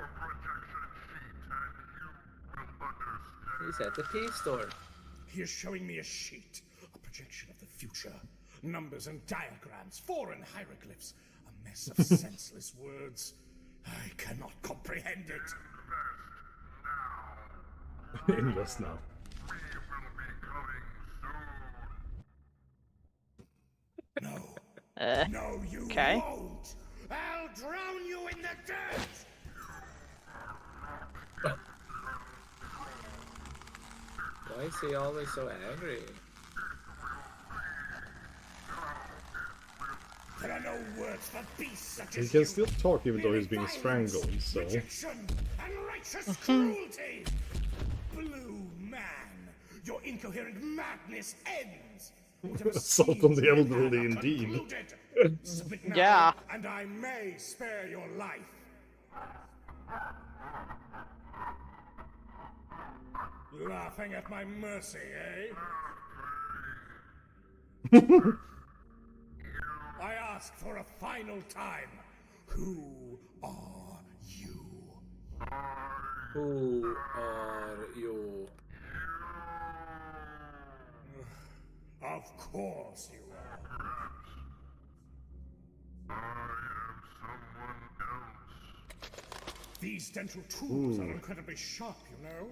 Speaker 1: He's at the P store.
Speaker 10: He is showing me a sheet, a projection of the future. Numbers and diagrams, foreign hieroglyphs, a mess of senseless words. I cannot comprehend it.
Speaker 2: Invest now.
Speaker 10: No. No, you won't! I'll drown you in the dirt!
Speaker 1: Why is he always so angry?
Speaker 10: There are no words for beasts such
Speaker 2: He
Speaker 10: as
Speaker 2: can
Speaker 10: you.
Speaker 2: still talk even though he's being strangled, so...
Speaker 10: Rejection and righteous cruelty! Blue man, your incoherent madness ends!
Speaker 2: Assault on the elderly indeed.
Speaker 10: Submit now,
Speaker 3: Yeah.
Speaker 10: and I may spare your life. Laughing at my mercy, eh? I ask for a final time. Who are you?
Speaker 1: Who are you?
Speaker 10: Of course you are. These dental tools are incredibly sharp, you know?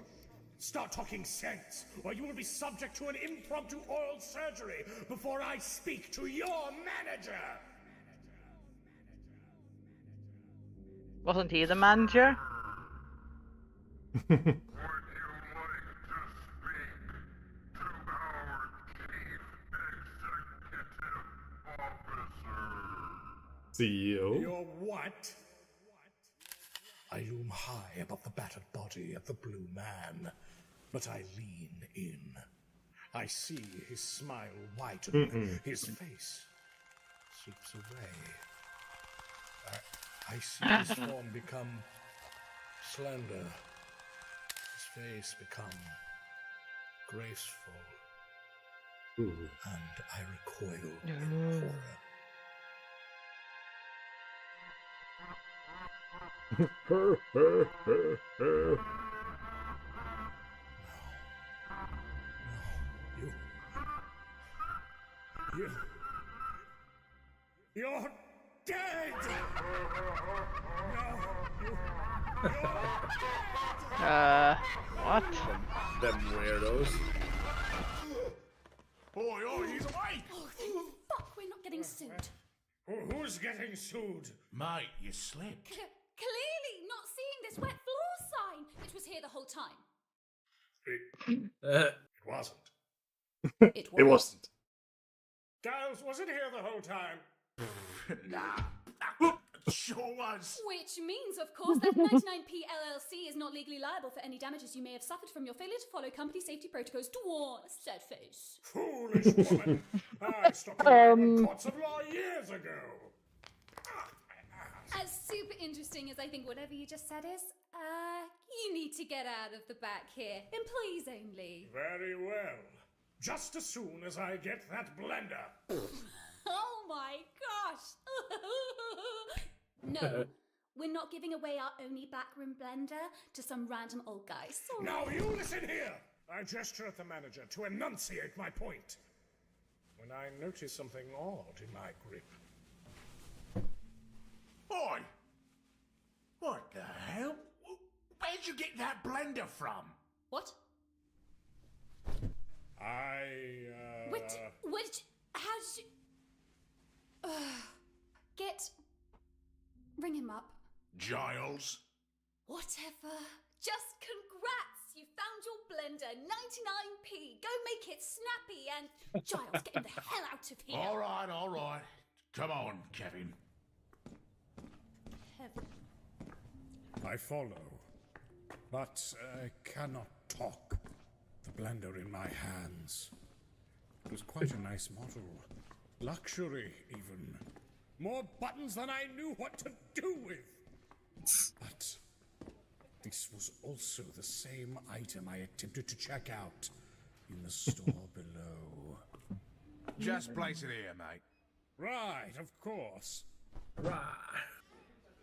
Speaker 10: Start talking sense, or you will be subject to an impromptu oral surgery before I speak to your manager!
Speaker 3: Wasn't he the manager?
Speaker 2: CEO?
Speaker 10: Your what? I loom high above the battered body of the blue man, but I lean in. I see his smile widen, his face slips away. I see his form become slender, his face become graceful. and I recoiled in horror.
Speaker 8: You're dead!
Speaker 3: What?
Speaker 1: Them weirdos.
Speaker 4: Oi, he's awake!
Speaker 11: Oh, thank fuck we're not getting sued.
Speaker 8: Who's getting sued?
Speaker 4: Mate, you slipped.
Speaker 11: Clearly not seeing this wet floor sign, which was here the whole time.
Speaker 8: It wasn't.
Speaker 2: It wasn't.
Speaker 8: Giles wasn't here the whole time.
Speaker 4: Nah. Sure was.
Speaker 11: Which means, of course, that 99p LLC is not legally liable for any damages you may have suffered from your failure to follow company safety protocols. Dwarf, sad face.
Speaker 8: Foolish woman. I stopped in courts of law years ago.
Speaker 11: As super interesting as I think whatever you just said is, you need to get out of the back here. Employees only.
Speaker 8: Very well. Just as soon as I get that blender.
Speaker 11: Oh my gosh! No, we're not giving away our only backroom blender to some random old guy. Sorry.
Speaker 8: Now you listen here! I gesture at the manager to enunciate my point. When I notice something odd in my grip.
Speaker 4: Oi! What the hell? Where'd you get that blender from?
Speaker 11: What?
Speaker 8: What?
Speaker 11: How did you... Ring him up.
Speaker 4: Giles?
Speaker 11: Whatever. Just congrats! You found your blender, 99p. Go make it snappy and... Giles, get the hell out of here.
Speaker 4: All right. Come on, Kevin.
Speaker 11: Heaven.
Speaker 8: I follow, but I cannot talk. The blender in my hands. It was quite a nice model. Luxury, even. More buttons than I knew what to do with. But this was also the same item I attempted to check out in the store below.
Speaker 4: Just place it here, mate.
Speaker 8: Right, of course. Right.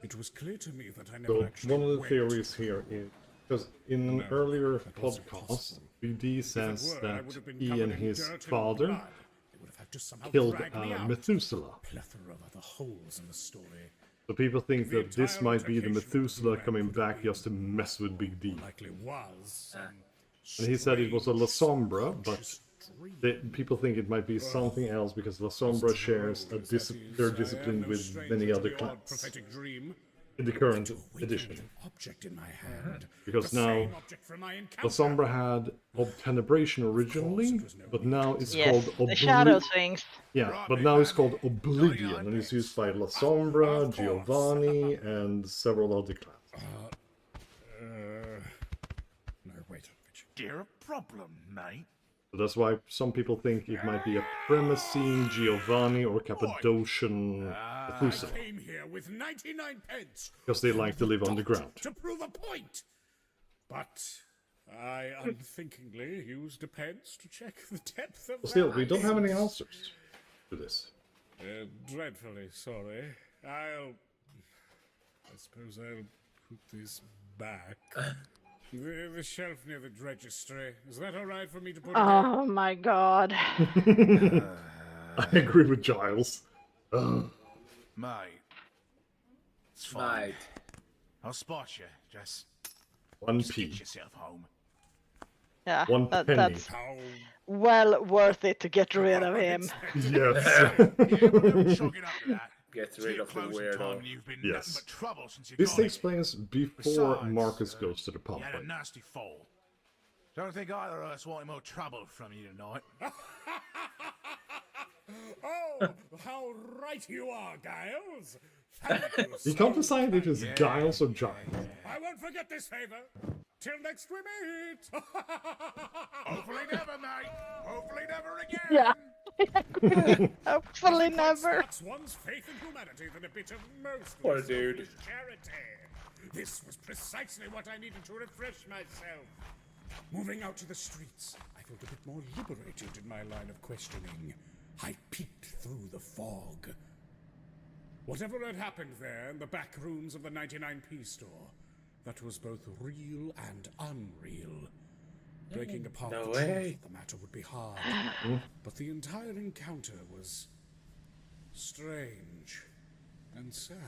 Speaker 8: It was clear to me that I never actually
Speaker 2: one of the
Speaker 8: went.
Speaker 2: theories here is, because in an earlier podcast, BD says that he and his father killed Methuselah.
Speaker 8: Plethora of other holes in the story.
Speaker 2: So people think that this might be the Methuselah coming back just to mess with Big D.
Speaker 8: Likely was.
Speaker 2: And he said it was a La Sombra, but people think it might be something else because La Sombra shares their discipline with many other clans in the current edition.
Speaker 8: Object in my hand.
Speaker 2: Because now La Sombra had Obtenebration originally, but now it's called
Speaker 3: the Shadow Sphinx.
Speaker 2: Yeah, but now it's called Oblivion, and it's used by La Sombra, Giovanni, and several other clans.
Speaker 8: No, wait.
Speaker 4: Do you have a problem, mate?
Speaker 2: So that's why some people think it might be a Premacine, Giovanni, or Cappadocian Methuselah.
Speaker 8: I came here with 99 pence.
Speaker 2: Because they like to live underground.
Speaker 8: To prove a point. But I unthinkingly used a pence to check the depth of
Speaker 2: Still, we don't have any answers to this.
Speaker 8: Dreadfully sorry. I suppose I'll put this back. The shelf near the registry. Is that all right for me to put it there?
Speaker 3: Oh my god.
Speaker 2: I agree with Giles.
Speaker 4: Mate. It's fine.
Speaker 1: Mate.
Speaker 4: I'll spot you. Just
Speaker 2: 1p.
Speaker 4: get yourself home.
Speaker 3: Yeah,
Speaker 2: 1 penny.
Speaker 3: that's well worth it to get rid of him.
Speaker 2: Yes.
Speaker 1: Get rid of the weirdo.
Speaker 2: Yes. This takes place before Marcus goes to the pub.
Speaker 4: You had a nasty fall. Don't think either of us wanted more trouble from you tonight.
Speaker 8: Oh, how right you are, Giles. Thank you
Speaker 2: You
Speaker 8: so
Speaker 2: can't decide if it's
Speaker 4: Yeah.
Speaker 2: Giles or Giles.
Speaker 8: I won't forget this favor. Till next we meet.
Speaker 4: Hopefully never, mate. Hopefully never again.
Speaker 3: Yeah. Hopefully never.
Speaker 8: That's one's faith in humanity than a bit of most
Speaker 1: Poor dude.
Speaker 8: charity. This was precisely what I needed to refresh myself. Moving out to the streets, I felt a bit more liberated in my line of questioning. I peeked through the fog. Whatever had happened there in the back rooms of the 99p store, that was both real and unreal. Breaking apart the truth of the matter would be hard, but the entire encounter was strange and sad.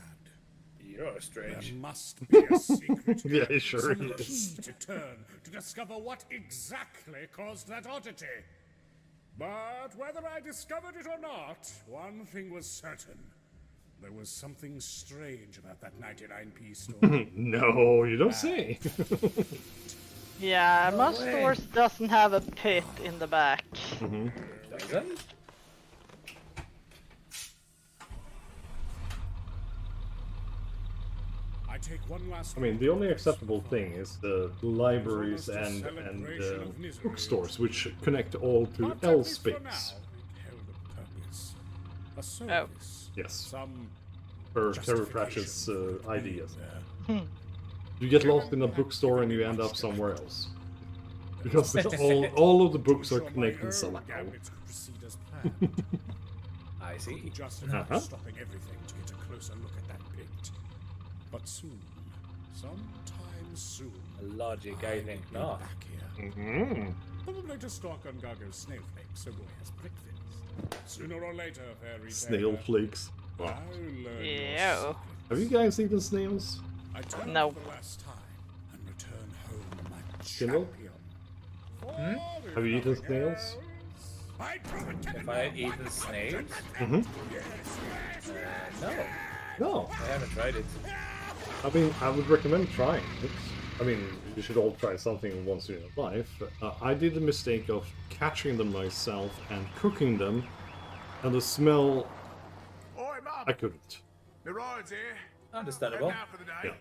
Speaker 1: You're strange.
Speaker 8: There must be a secret here,
Speaker 2: Yeah, sure
Speaker 8: some
Speaker 2: is.
Speaker 8: key to turn to discover what exactly caused that oddity. But whether I discovered it or not, one thing was certain. There was something strange about that 99p store.
Speaker 2: No, you don't say.
Speaker 3: Yeah, most stores doesn't have a pit in the back.
Speaker 1: Doesn't?
Speaker 8: I take one last
Speaker 2: I mean, the only acceptable thing is the libraries and bookstores, which connect all to L space.
Speaker 3: Oh.
Speaker 2: Yes.
Speaker 8: Some
Speaker 2: Per Terror Crash's ideas. You get lost in a bookstore and you end up somewhere else. Because all of the books are connected somehow.
Speaker 1: I see.
Speaker 8: Justified stopping everything to get a closer look at that pit. But soon, sometime soon,
Speaker 1: Logic, I think not.
Speaker 8: Back here. Probably to stalk on Gargo's snail flakes, so boy has breakfast. Sooner or later, fairy
Speaker 2: Snail flakes. Wow.
Speaker 3: Yeah.
Speaker 2: Have you guys eaten snails?
Speaker 3: No.
Speaker 8: The last time and return home my
Speaker 2: Kindle?
Speaker 8: champion.
Speaker 2: Have you eaten snails?
Speaker 1: Have I eaten snails? No.
Speaker 2: No.
Speaker 1: I haven't tried it.
Speaker 2: I mean, I would recommend trying it. I mean, you should all try something once in your life. I did the mistake of catching them myself and cooking them, and the smell... I couldn't.
Speaker 4: The ride's here.
Speaker 1: Understandable.
Speaker 2: Yeah.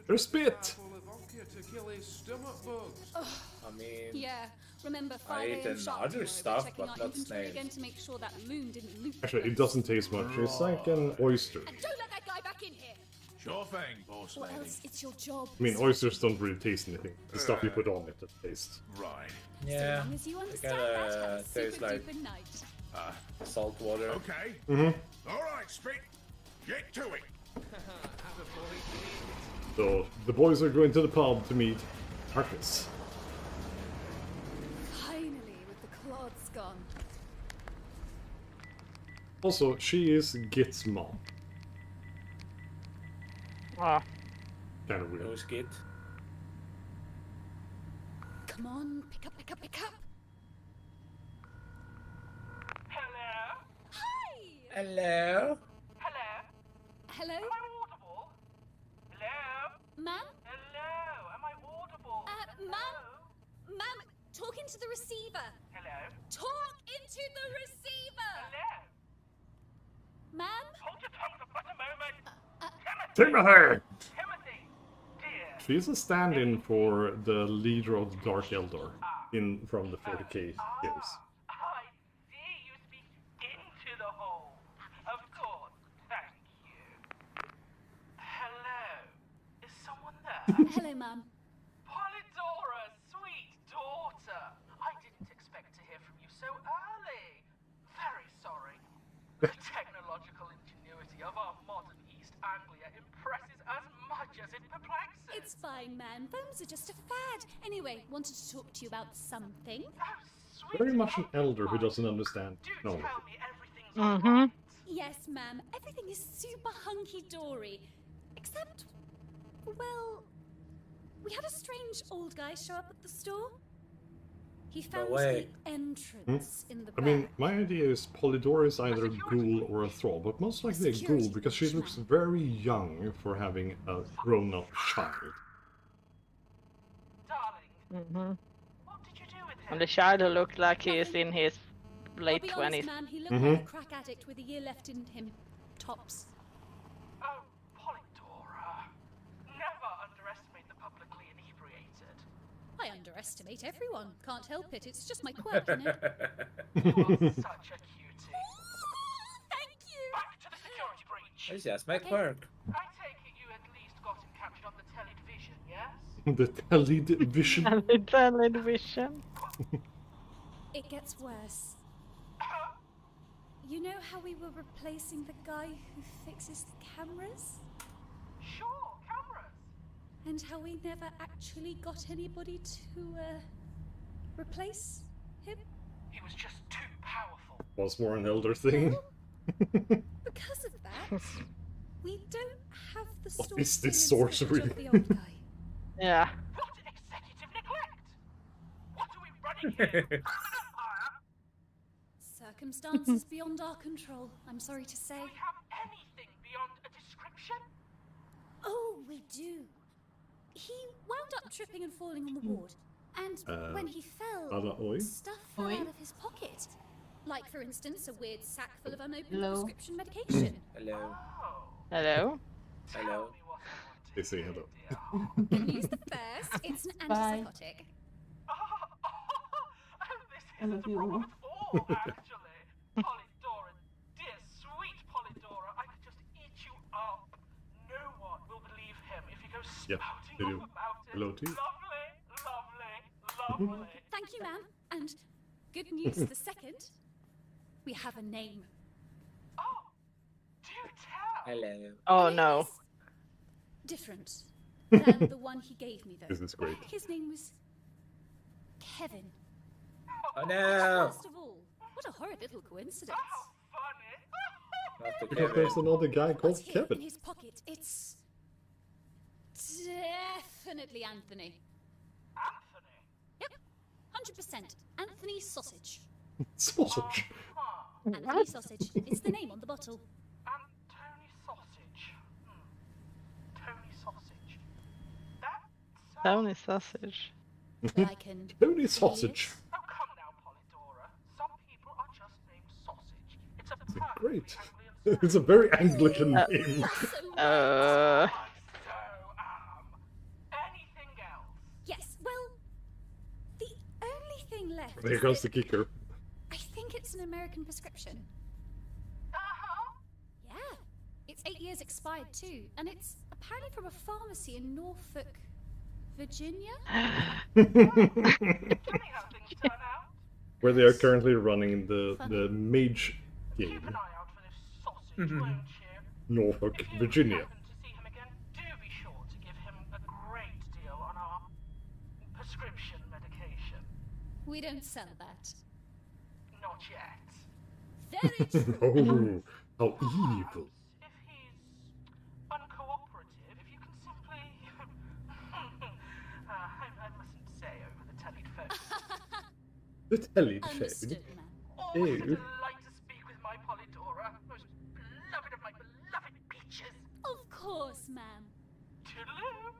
Speaker 2: They're spit!
Speaker 1: I mean,
Speaker 11: Yeah, remember
Speaker 1: I
Speaker 11: 5
Speaker 1: ate
Speaker 11: a.m. sharp
Speaker 1: other
Speaker 11: tomorrow,
Speaker 1: stuff,
Speaker 11: checking
Speaker 1: but
Speaker 11: our
Speaker 1: not
Speaker 11: inventory
Speaker 1: snails.
Speaker 11: again to make sure that loon didn't loot.
Speaker 2: Actually, it doesn't taste much. It's like an oyster.
Speaker 11: And don't let that guy back in here.
Speaker 4: Sure thing, boss
Speaker 11: Or
Speaker 4: lady.
Speaker 11: else it's your job.
Speaker 2: I mean, oysters don't really taste anything. The stuff you put on it that tastes.
Speaker 4: Right.
Speaker 1: yeah,
Speaker 11: So long as you
Speaker 1: it
Speaker 11: understand that, have
Speaker 1: kinda
Speaker 11: a
Speaker 1: tastes
Speaker 11: super
Speaker 1: like
Speaker 11: duper night.
Speaker 1: salt water.
Speaker 4: Okay. All right, Spit. Get to it.
Speaker 2: So, the boys are going to the pub to meet Marcus.
Speaker 11: Finally, with the clods gone.
Speaker 2: Also, she is Git's mom.
Speaker 3: Ah.
Speaker 2: Kind of weird.
Speaker 1: Who's Git?
Speaker 11: Come on, pick up, pick up, pick up.
Speaker 14: Hello?
Speaker 11: Hi!
Speaker 1: Hello?
Speaker 14: Hello?
Speaker 11: Hello?
Speaker 14: Am I audible? Hello?
Speaker 11: Ma'am?
Speaker 14: Hello? Am I audible?
Speaker 11: Ma'am? Ma'am, talk into the receiver.
Speaker 14: Hello?
Speaker 11: Talk into the receiver!
Speaker 14: Hello?
Speaker 11: Ma'am?
Speaker 14: Hold your tongue for but a moment.
Speaker 2: Timothy!
Speaker 14: Timothy! Dear.
Speaker 2: She's a stand-in for the leader of the Dark Eldar from the 40k series.
Speaker 14: I see you speak into the hole. Of course. Thank you. Hello? Is someone there?
Speaker 11: Hello, Ma'am.
Speaker 14: Polydora, sweet daughter. I didn't expect to hear from you so early. Very sorry. The technological ingenuity of our modern East Anglia impresses as much as it perplexes.
Speaker 11: It's fine, man. Phones are just a fad. Anyway, wanted to talk to you about something.
Speaker 2: Very much an elder who doesn't understand. No.
Speaker 14: Tell me everything's alright.
Speaker 11: Yes, ma'am. Everything is super hunky-dory. Except, well, we had a strange old guy show up at the store. He found the
Speaker 1: way.
Speaker 11: entrance in the
Speaker 2: I
Speaker 11: back.
Speaker 2: mean, my idea is Polydora is either a ghoul or a thrall, but most likely a ghoul because she looks very young for having a grown-up child.
Speaker 3: Mm-hmm.
Speaker 14: What did you do with him?
Speaker 3: And the child looked like he is in his late
Speaker 11: I'll be honest,
Speaker 3: 20s.
Speaker 11: ma'am, he looked like a crack addict with a year left in him. Tops.
Speaker 14: Oh, Polydora. Never underestimate the publicly inebriated.
Speaker 11: I underestimate everyone. Can't help it. It's just my quirk, you know.
Speaker 14: Such a cutie.
Speaker 11: Thank you.
Speaker 14: Back to the security breach.
Speaker 1: It's just my quirk.
Speaker 14: I take it you at least got him captured on the television, yes?
Speaker 2: The television.
Speaker 3: The television.
Speaker 11: It gets worse. You know how we were replacing the guy who fixes the cameras?
Speaker 14: Sure, cameras.
Speaker 11: And how we never actually got anybody to, replace him?
Speaker 14: He was just too powerful.
Speaker 2: Was more an elder thing.
Speaker 11: Because of that, we don't have the
Speaker 2: What
Speaker 11: story
Speaker 2: is this
Speaker 11: of
Speaker 2: sorcery?
Speaker 11: the old guy.
Speaker 3: Yeah.
Speaker 14: What executive neglect? What are we running here?
Speaker 11: Circumstances beyond our control, I'm sorry to say.
Speaker 14: Do we have anything beyond a description?
Speaker 11: Oh, we do. He wound up tripping and falling on the ward. And when he fell, stuff fell out of his pocket. Like, for instance, a weird sack full of unopened prescription medication.
Speaker 1: Hello.
Speaker 3: Hello.
Speaker 1: Hello.
Speaker 2: They say hello.
Speaker 11: Good news the first, it's an antipsychotic.
Speaker 14: This isn't a problem at all, actually. Polydora, dear sweet Polydora, I could just eat you up. No one will believe him if he goes spouting off about it.
Speaker 2: Hello to you.
Speaker 14: Lovely.
Speaker 11: Thank you, ma'am. And good news the second, we have a name.
Speaker 14: Oh, do tell.
Speaker 1: Hello.
Speaker 3: Oh no.
Speaker 11: Different than the one he gave me, though.
Speaker 2: This is great.
Speaker 11: His name was Kevin.
Speaker 1: Oh no.
Speaker 11: First of all, what a horrid little coincidence.
Speaker 1: Not the
Speaker 2: Because
Speaker 1: Kevin.
Speaker 2: there's another guy called
Speaker 11: What's here
Speaker 2: Kevin.
Speaker 11: in his pocket? It's definitely Anthony.
Speaker 14: Anthony?
Speaker 11: Yep, 100%. Anthony Sausage.
Speaker 2: Sausage.
Speaker 11: Anthony Sausage. It's the name on the bottle.
Speaker 14: Tony Sausage. Tony Sausage. That sounds...
Speaker 3: Tony Sausage.
Speaker 11: Like an
Speaker 2: Tony Sausage.
Speaker 14: Oh, come now, Polydora. Some people are just named Sausage. It's a
Speaker 2: Great. It's a very Anglican name.
Speaker 14: Anything else?
Speaker 11: Yes, well, the only thing left
Speaker 2: There
Speaker 11: is
Speaker 2: goes
Speaker 11: that
Speaker 2: the kicker.
Speaker 11: I think it's an American prescription. Yeah, it's 8 years expired too, and it's apparently from a pharmacy in Norfolk, Virginia.
Speaker 2: Where they are currently running the mage game. Norfolk, Virginia.
Speaker 14: Do be sure to give him a great deal on our prescription medication.
Speaker 11: We don't sell that.
Speaker 14: Not yet.
Speaker 11: Very true.
Speaker 2: Oh, how evil.
Speaker 14: If he's uncooperative, if you can simply... I mustn't say over the telephone.
Speaker 2: The telephone.
Speaker 11: Understood, ma'am.
Speaker 2: Ew.
Speaker 14: Delight to speak with my Polydora, most beloved of my beloved peaches.
Speaker 11: Of course, ma'am.
Speaker 14: Toodaloo.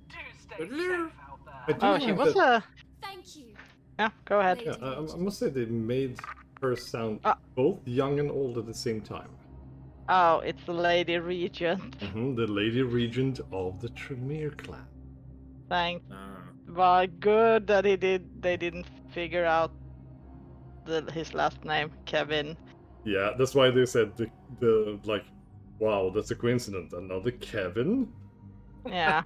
Speaker 14: Do stay
Speaker 1: Toodaloo.
Speaker 14: safe out
Speaker 2: I
Speaker 14: there.
Speaker 2: do
Speaker 3: Oh, she
Speaker 2: like
Speaker 3: was
Speaker 2: that-
Speaker 3: a.
Speaker 11: Thank you.
Speaker 3: Yeah, go ahead.
Speaker 2: Yeah, I must say they made her sound both young and old at the same time.
Speaker 3: Oh, it's the Lady Regent.
Speaker 2: The Lady Regent of the Tremere clan.
Speaker 3: Thank. Well, good that they didn't figure out his last name, Kevin.
Speaker 2: Yeah, that's why they said the like, wow, that's a coincidence. Another Kevin?
Speaker 3: Yeah.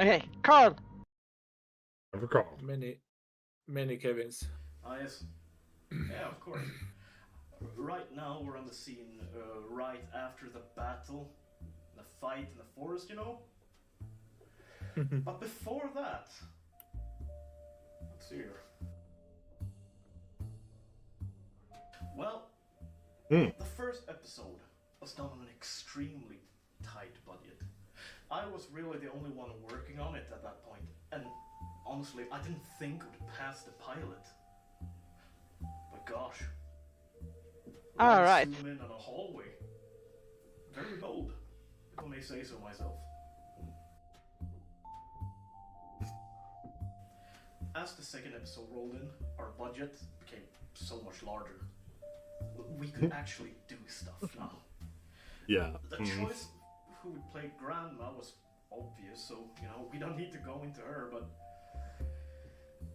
Speaker 3: Okay, Carl.
Speaker 2: Never Carl.
Speaker 1: Many Kevins.
Speaker 15: Ah, yes. Yeah, of course. Right now we're on the scene right after the battle, the fight in the forest, you know? But before that, let's see here. Well, the first episode was done on an extremely tight budget. I was really the only one working on it at that point, and honestly, I didn't think it would pass the pilot. But gosh.
Speaker 3: All right.
Speaker 15: Zoom in on a hallway. Very bold, if I may say so myself. As the second episode rolled in, our budget became so much larger. We could actually do stuff now.
Speaker 2: Yeah.
Speaker 15: The choice who would play Grandma was obvious, so, you know, we don't need to go into her, but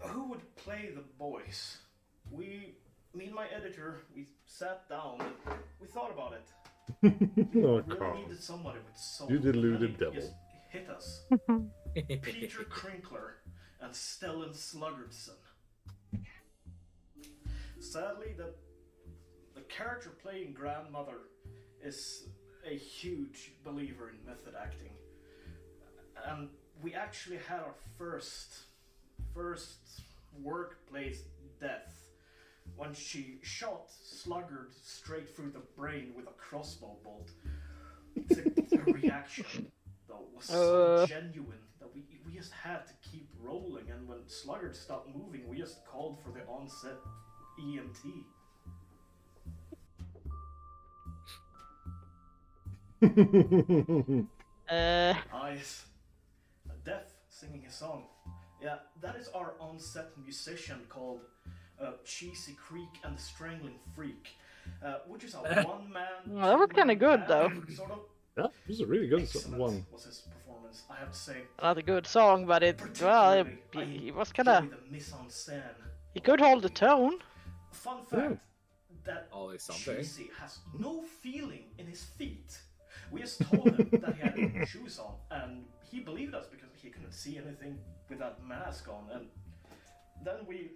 Speaker 15: who would play the boys? Me and my editor, we sat down and we thought about it.
Speaker 2: Oh,
Speaker 15: We
Speaker 2: Carl.
Speaker 15: really needed somebody with soul.
Speaker 2: You deluded
Speaker 15: I mean,
Speaker 2: devil.
Speaker 15: yes, hit us. Peter Crinkler and Stellan Sluggerson. Sadly, the character playing grandmother is a huge believer in method acting. And we actually had our first workplace death when she shot Sluggard straight through the brain with a crossbow bolt. The reaction, though, was so genuine that we just had to keep rolling, and when Sluggard stopped moving, we just called for the onset EMT. Yes. Death singing a song. Yeah, that is our on-set musician called Cheesy Creek and the Strangling Freak, which is a one-man.
Speaker 3: Well, that was kind of good, though.
Speaker 15: Sort of.
Speaker 2: Yeah, this is a really good one.
Speaker 15: Was his performance, I have to say.
Speaker 3: Not a good song, but it was kind of. He could hold the tone.
Speaker 15: Fun fact that
Speaker 1: always something.
Speaker 15: Cheesy has no feeling in his feet. We just told him that he had shoes on, and he believed us because he couldn't see anything with that mask on. And then he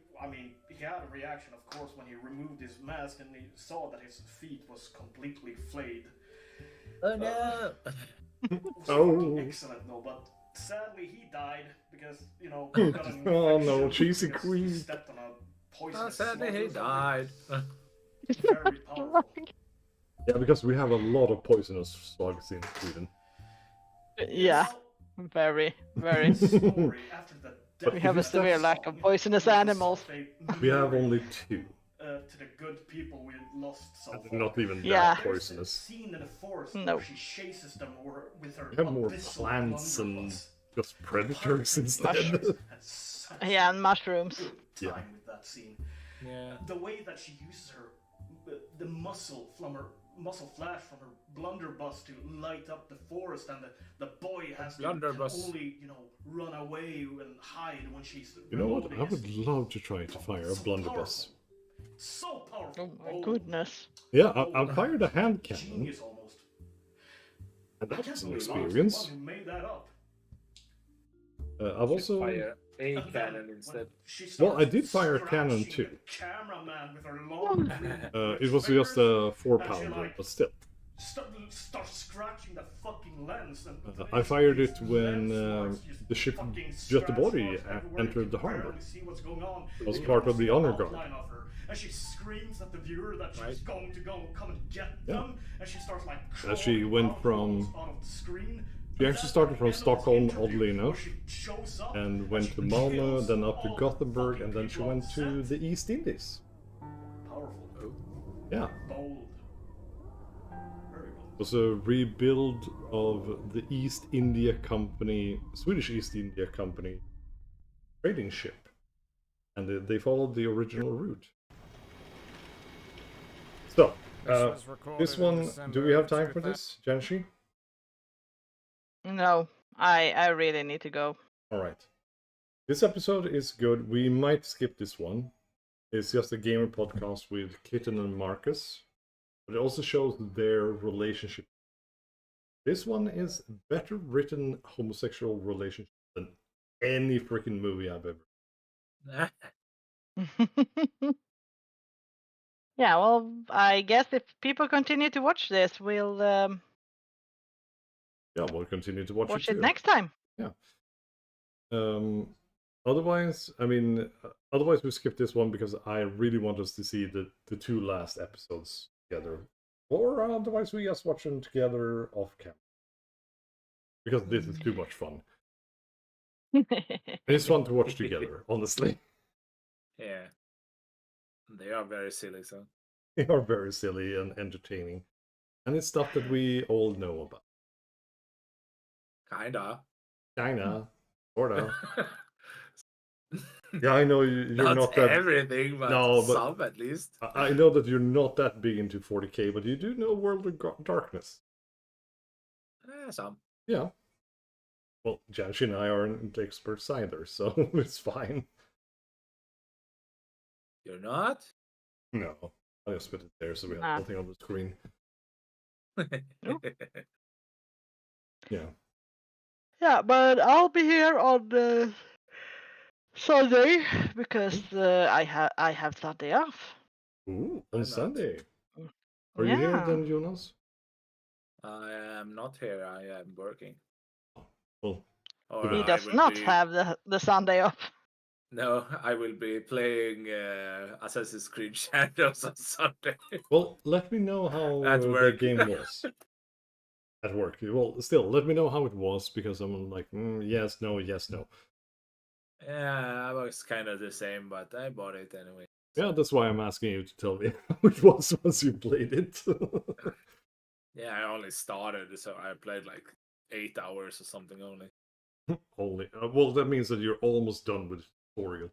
Speaker 15: had a reaction, of course, when he removed his mask and he saw that his feet was completely flayed.
Speaker 1: Oh no!
Speaker 15: Oh, excellent, no, but sadly he died because, you know,
Speaker 2: oh no, Cheesy Queen.
Speaker 15: He stepped on a poisonous
Speaker 1: sadly he died.
Speaker 15: Very powerful.
Speaker 2: Yeah, because we have a lot of poisonous slugs in Sweden.
Speaker 3: Yeah, very. We have a severe lack of poisonous animals.
Speaker 2: We have only 2.
Speaker 15: To the good people we lost so far.
Speaker 2: Not even that poisonous.
Speaker 15: Scene in the forest
Speaker 3: no.
Speaker 15: where she chases them with her
Speaker 2: we have more plants and just predators instead.
Speaker 3: Yeah, and mushrooms.
Speaker 15: Time with that scene.
Speaker 1: Yeah.
Speaker 15: The way that she uses the muscle flash from her blunderbuss to light up the forest, and the boy has to only, you know, run away and hide when she's.
Speaker 2: You know what? I would love to try to fire a blunderbuss.
Speaker 15: So powerful.
Speaker 3: Oh my goodness.
Speaker 2: Yeah, I fired a hand cannon. And that was an experience. I've also
Speaker 1: fire a cannon instead.
Speaker 2: Well, I did fire a cannon too. It was just a 4-pounder, but still.
Speaker 15: Start scratching the fucking lens.
Speaker 2: I fired it when the ship Göteborg entered the harbor. It was part of the honor guard.
Speaker 15: And she screams at the viewer that she's going to come and get them, and she starts like.
Speaker 2: She went from. She actually started from Stockholm, oddly enough, and went to Malmö, then up to Gothenburg, and then she went to the East Indies.
Speaker 15: Powerful.
Speaker 2: Yeah.
Speaker 15: Bold.
Speaker 2: It was a rebuild of the East India Company, Swedish East India Company trading ship, and they followed the original route. So, this one, do we have time for this, Janshi?
Speaker 3: No, I really need to go.
Speaker 2: Alright. This episode is good. We might skip this one. It's just a gamer podcast with Kitten and Marcus. But it also shows their relationship. This one is better written homosexual relationship than any freaking movie I've ever.
Speaker 3: Yeah, well, I guess if people continue to watch this, we'll
Speaker 2: we'll continue to watch
Speaker 3: it next time.
Speaker 2: Yeah. Otherwise, otherwise we skip this one because I really want us to see the 2 last episodes together. Or otherwise we just watch them together off camera. Because this is too much fun. It's fun to watch together, honestly.
Speaker 1: Yeah. They are very silly, so.
Speaker 2: They are very silly and entertaining. And it's stuff that we all know about. Kinda. Sorta. Yeah, I know you're not that...
Speaker 1: everything, but some at least.
Speaker 2: I know that you're not that big into 40k, but you do know World of Darkness.
Speaker 1: Some.
Speaker 2: Yeah. Well, Janshi and I aren't experts either, so it's fine.
Speaker 1: You're not?
Speaker 2: No. I just put it there so we have nothing on the screen. Yeah.
Speaker 3: Yeah, but I'll be here on Sunday because I have Sunday off.
Speaker 2: Ooh,
Speaker 1: Why
Speaker 2: on
Speaker 1: not?
Speaker 2: Sunday. Are you here then, Jonas?
Speaker 1: I am not here. I am working.
Speaker 2: Well,
Speaker 1: Or
Speaker 3: he
Speaker 1: I
Speaker 3: does
Speaker 1: will
Speaker 3: not
Speaker 1: be...
Speaker 3: have the Sunday off.
Speaker 1: No, I will be playing Assassin's Creed Shadows on Sunday.
Speaker 2: Well, let me know how
Speaker 1: At
Speaker 2: the
Speaker 1: work.
Speaker 2: game was. At work. Well, still, let me know how it was, because I'm like, yes, no, yes, no.
Speaker 1: Yeah, I was kind of the same, but I bought it anyway.
Speaker 2: Yeah, that's why I'm asking you to tell me how it was once you played it.
Speaker 1: Yeah, I only started, so I played like 8 hours or something only.
Speaker 2: Only. Well, that means that you're almost done with the tutorial.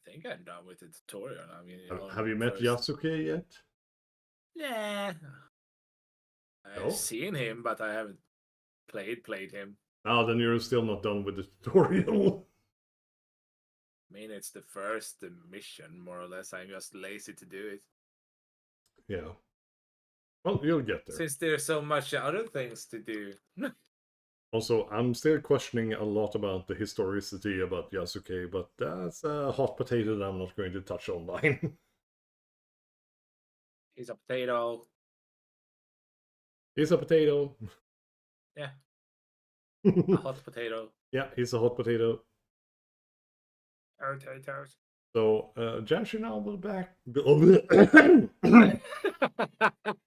Speaker 1: I think I'm done with the tutorial. I mean,
Speaker 2: Have you met Yasuke yet?
Speaker 1: Yeah. I've seen him, but I haven't played him.
Speaker 2: Oh, then you're still not done with the tutorial.
Speaker 1: I mean, it's the first mission, more or less. I'm just lazy to do it.
Speaker 2: Yeah. Well, you'll get there.
Speaker 1: Since there's so much other things to do.
Speaker 2: Also, I'm still questioning a lot about the historicity about Yasuke, but that's a hot potato that I'm not going to touch online.
Speaker 1: He's a potato.
Speaker 2: He's a potato.
Speaker 1: Yeah. A hot potato.
Speaker 2: Yeah, he's a hot potato.
Speaker 1: Potatoes.
Speaker 2: So, Janshi and I will be back.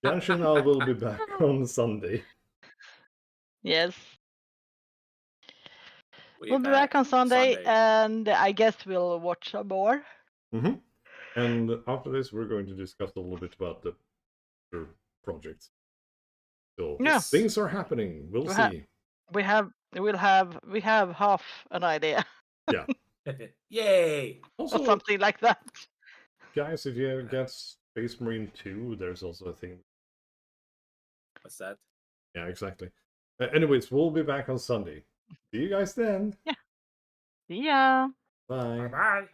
Speaker 2: Janshi and I will be back on Sunday.
Speaker 3: Yes. We'll be back on Sunday, and I guess we'll watch some more.
Speaker 2: Mm-hmm. And after this, we're going to discuss a little bit about the projects. So
Speaker 3: Yes.
Speaker 2: Things are happening. We'll see.
Speaker 3: We have half an idea.
Speaker 2: Yeah.
Speaker 1: Yay!
Speaker 2: Also,
Speaker 3: or something like that.
Speaker 2: Guys, if you get Space Marine 2, there's also a thing.
Speaker 1: What's that?
Speaker 2: Yeah, exactly. Anyways, we'll be back on Sunday. See you guys then.
Speaker 3: Yeah. See ya.
Speaker 2: Bye.
Speaker 1: Bye-bye.